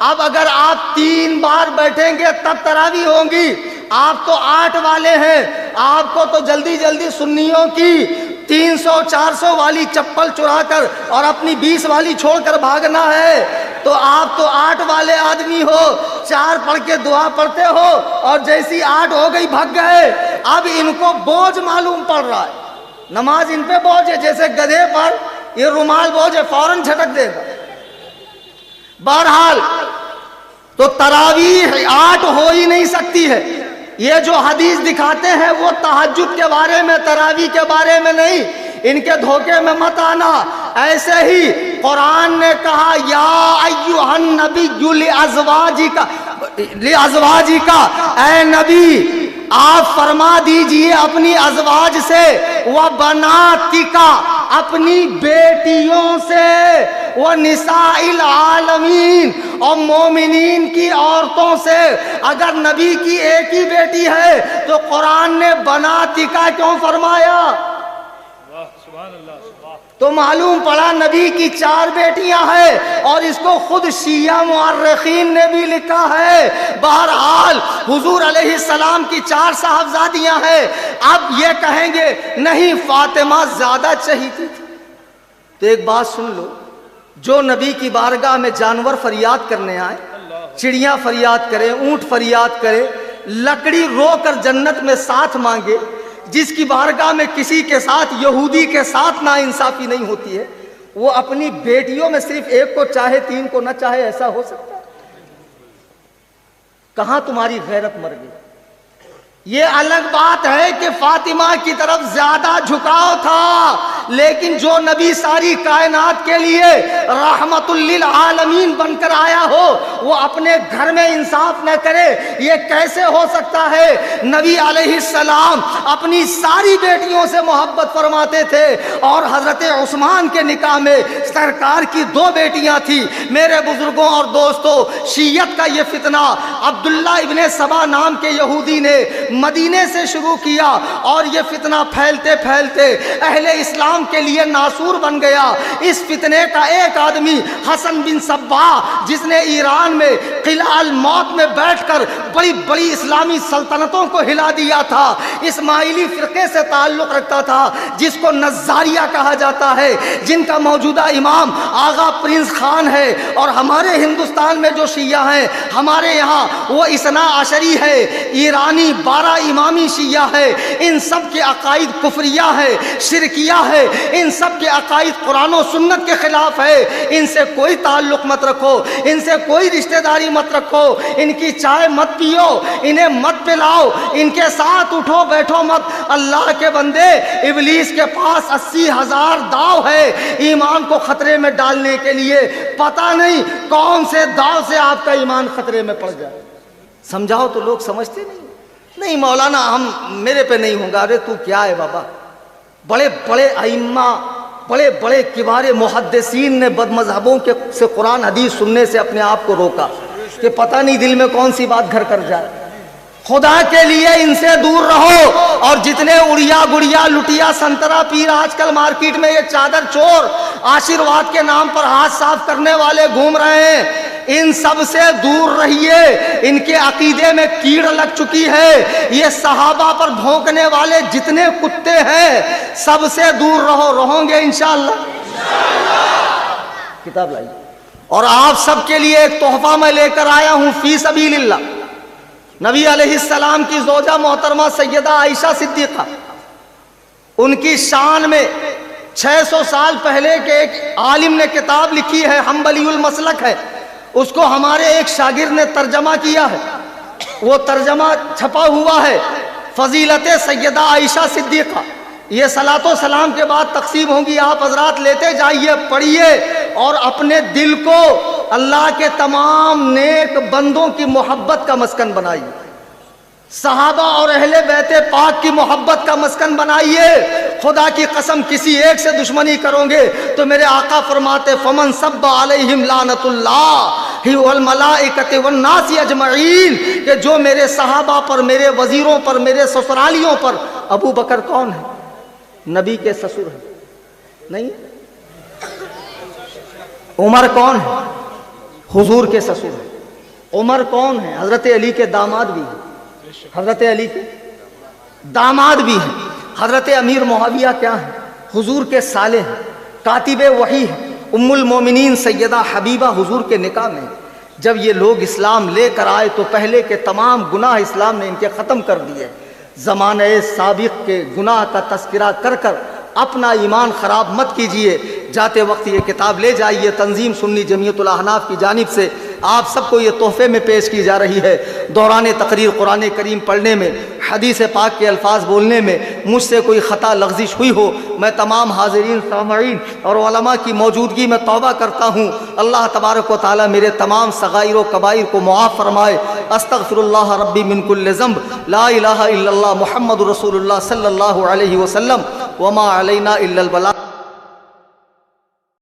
اب اگر آپ 3 بار بیٹھیں گے تب تراویح ہوگی. آپ تو 8 والے ہیں, آپ کو تو جلدی جلدی سنیوں کی 300-400 والی چپل چرا کر اور اپنی 20 والی چھوڑ کر بھاگنا ہے. تو آپ تو 8 والے آدمی ہو, 4 پڑھ کے دعا پڑھتے ہو اور جیسی 8 ہو گئی بھگ گئے. اب ان کو بوجھ معلوم پڑ رہا ہے, نماز ان پہ بوجھ ہے, جیسے گدھے پر یہ رومال بوجھ ہے, فوراً جھٹک دے گا. بہرحال تو تراویح 8 ہو ہی نہیں سکتی ہے. یہ جو حدیث دکھاتے ہیں وہ تہجد کے بارے میں, تراویح کے بارے میں نہیں. ان کے دھوکے میں مت آنا. ایسے ہی قرآن نے کہا یا ایھا النبی لازواجک, اے نبی آپ فرما دیجئے اپنی ازواج سے, وبناتک اپنی بیٹیوں سے, ونساء العالمین اور مومنین کی عورتوں سے. اگر نبی کی ایک ہی بیٹی ہے تو قرآن نے بناتکا کیوں فرمایا؟ تو معلوم پڑا نبی کی 4 بیٹیاں ہیں, اور اس کو خود شیعہ مورخین نے بھی لکھا ہے. بہرحال حضور علیہ السلام کی 4 صاحبزادیاں ہیں. اب یہ کہیں گے نہیں فاطمہ زیادہ چہیتی تھی. تو ایک بات سن لو, جو نبی کی بارگاہ میں جانور فریاد کرنے آئے, چڑیاں فریاد کرے, اونٹ فریاد کرے, لکڑی رو کر جنت میں ساتھ مانگے, جس کی بارگاہ میں کسی کے ساتھ, یہودی کے ساتھ ناانصافی نہیں ہوتی ہے, وہ اپنی بیٹیوں میں صرف ایک کو چاہے 3 کو نہ چاہے, ایسا ہو سکتا ہے؟ کہاں تمہاری غیرت مر گئی؟ یہ الگ بات ہے کہ فاطمہ کی طرف زیادہ جھکاؤ تھا, لیکن جو نبی ساری کائنات کے لیے رحمت للعالمین بن کر آیا ہو وہ اپنے گھر میں انصاف نہ کرے, یہ کیسے ہو سکتا ہے؟ نبی علیہ السلام اپنی ساری بیٹیوں سے محبت فرماتے تھے, اور حضرت عثمان کے نکاح میں سرکار کی 2 بیٹیاں تھیں. میرے بزرگوں اور دوستوں, شیعت کا یہ فتنہ عبداللہ ابن سبا نام کے یہودی نے مدینے سے شروع کیا, اور یہ فتنہ پھیلتے پھیلتے اہل اسلام کے لیے ناسور بن گیا. اس فتنے کا ایک آدمی حسن بن صباح, جس نے ایران میں قلعہ الموت میں بیٹھ کر بڑی بڑی اسلامی سلطنتوں کو ہلا دیا تھا, اسماعیلی فرقے سے تعلق رکھتا تھا, جس کو نظاریہ کہا جاتا ہے, جن کا موجودہ امام آغا پرنس خان ہے. اور ہمارے ہندوستان میں جو شیعہ ہیں, ہمارے یہاں وہ اثنا عشری ہے, ایرانی 12 امامی شیعہ ہے. ان سب کے عقائد کفریہ ہے, شرکیہ ہے, ان سب کے عقائد قرآن و سنت کے خلاف ہے. ان سے کوئی تعلق مت رکھو, ان سے کوئی رشتہ داری مت رکھو, ان کی چائے مت پیو, انہیں مت پلاؤ, ان کے ساتھ اٹھو بیٹھو مت. اللہ کے بندے, ابلیس کے پاس 80,000 داؤ ہے ایمان کو خطرے میں ڈالنے کے لیے. پتہ نہیں کون سے داؤ سے آپ کا ایمان خطرے میں پڑ جائے. سمجھاؤ تو لوگ سمجھتے نہیں مولانا ہم میرے پہ نہیں ہوں گا. ارے تو کیا ہے بابا, بڑے بڑے ائمہ, بڑے بڑے کبار محدثین نے بد مذہبوں کے سے قرآن حدیث سننے سے اپنے آپ کو روکا کہ پتہ نہیں دل میں کون سی بات گھر کر جائے. خدا کے لیے ان سے دور رہو. اور جتنے اڑیا گڑیا لٹیا سنترا پیر آج کل مارکیٹ میں یہ چادر چور آشیرواد کے نام پر ہاتھ صاف کرنے والے گھوم رہے ہیں, ان سب سے دور رہیے. ان کے عقیدے میں کیڑ لگ چکی ہے. یہ صحابہ پر بھونکنے والے جتنے کتے ہیں سب سے دور رہو. رہوں گے انشاءاللہ. کتاب لائیے. اور آپ سب کے لیے ایک تحفہ میں لے کر آیا ہوں فی سبیل اللہ. نبی علیہ السلام کی زوجہ محترمہ سیدہ عائشہ صدیقہ, ان کی شان میں 600 سال پہلے کے ایک عالم نے کتاب لکھی ہے, حنبلی المسلک ہے. اس کو ہمارے ایک شاگرد نے ترجمہ کیا ہے. وہ ترجمہ چھپا ہوا ہے, فضیلت سیدہ عائشہ صدیقہ. یہ صلاۃ و سلام کے بعد تقسیم ہوگی, آپ حضرات لیتے جائیے, پڑھیے, اور اپنے دل کو اللہ کے تمام نیک بندوں کی محبت کا مسکن بنائیے. صحابہ اور اہل بیت پاک کی محبت کا مسکن بنائیے. خدا کی قسم کسی ایک سے دشمنی کرو گے تو میرے آقا فرماتے فمن سب علیہم لعنت اللہ والملائکۃ والناس اجمعین, کہ جو میرے صحابہ پر, میرے وزیروں پر, میرے سسرالیوں پر. ابو بکر کون ہے؟ نبی کے سسر ہیں. نہیں. عمر کون ہے؟ حضور کے سسر ہیں. عمر کون ہے؟ حضرت علی کے داماد بھی ہیں. حضرت علی کے داماد بھی ہیں. حضرت امیر معاویہ کیا ہیں؟ حضور کے سالے ہیں. کاتب وحی ہیں. ام المومنین سیدہ حبیبہ حضور کے نکاح میں. جب یہ لوگ اسلام لے کر آئے تو پہلے کے تمام گناہ اسلام نے ان کے ختم کر دیے. زمانہ سابق کے گناہ کا تذکرہ کر کر اپنا ایمان خراب مت کیجئے. جاتے وقت یہ کتاب لے جائیے. تنظیم سنی جمعیت الاحناف کی جانب سے آپ سب کو یہ تحفے میں پیش کی جا رہی ہے. دوران تقریر قرآن کریم پڑھنے میں، حدیث پاک کے الفاظ بولنے میں مجھ سے کوئی خطا لغزش ہوئی ہو، میں تمام حاضرین سامعین اور علماء کی موجودگی میں توبہ کرتا ہوں. اللہ تبارک و تعالی میرے تمام صغائر و کبائر کو معاف فرمائے. استغفر اللہ ربی من کل ذنب، لا الہ الا اللہ محمد رسول اللہ صلی اللہ علیہ وسلم، وما علینا الا البلاغ.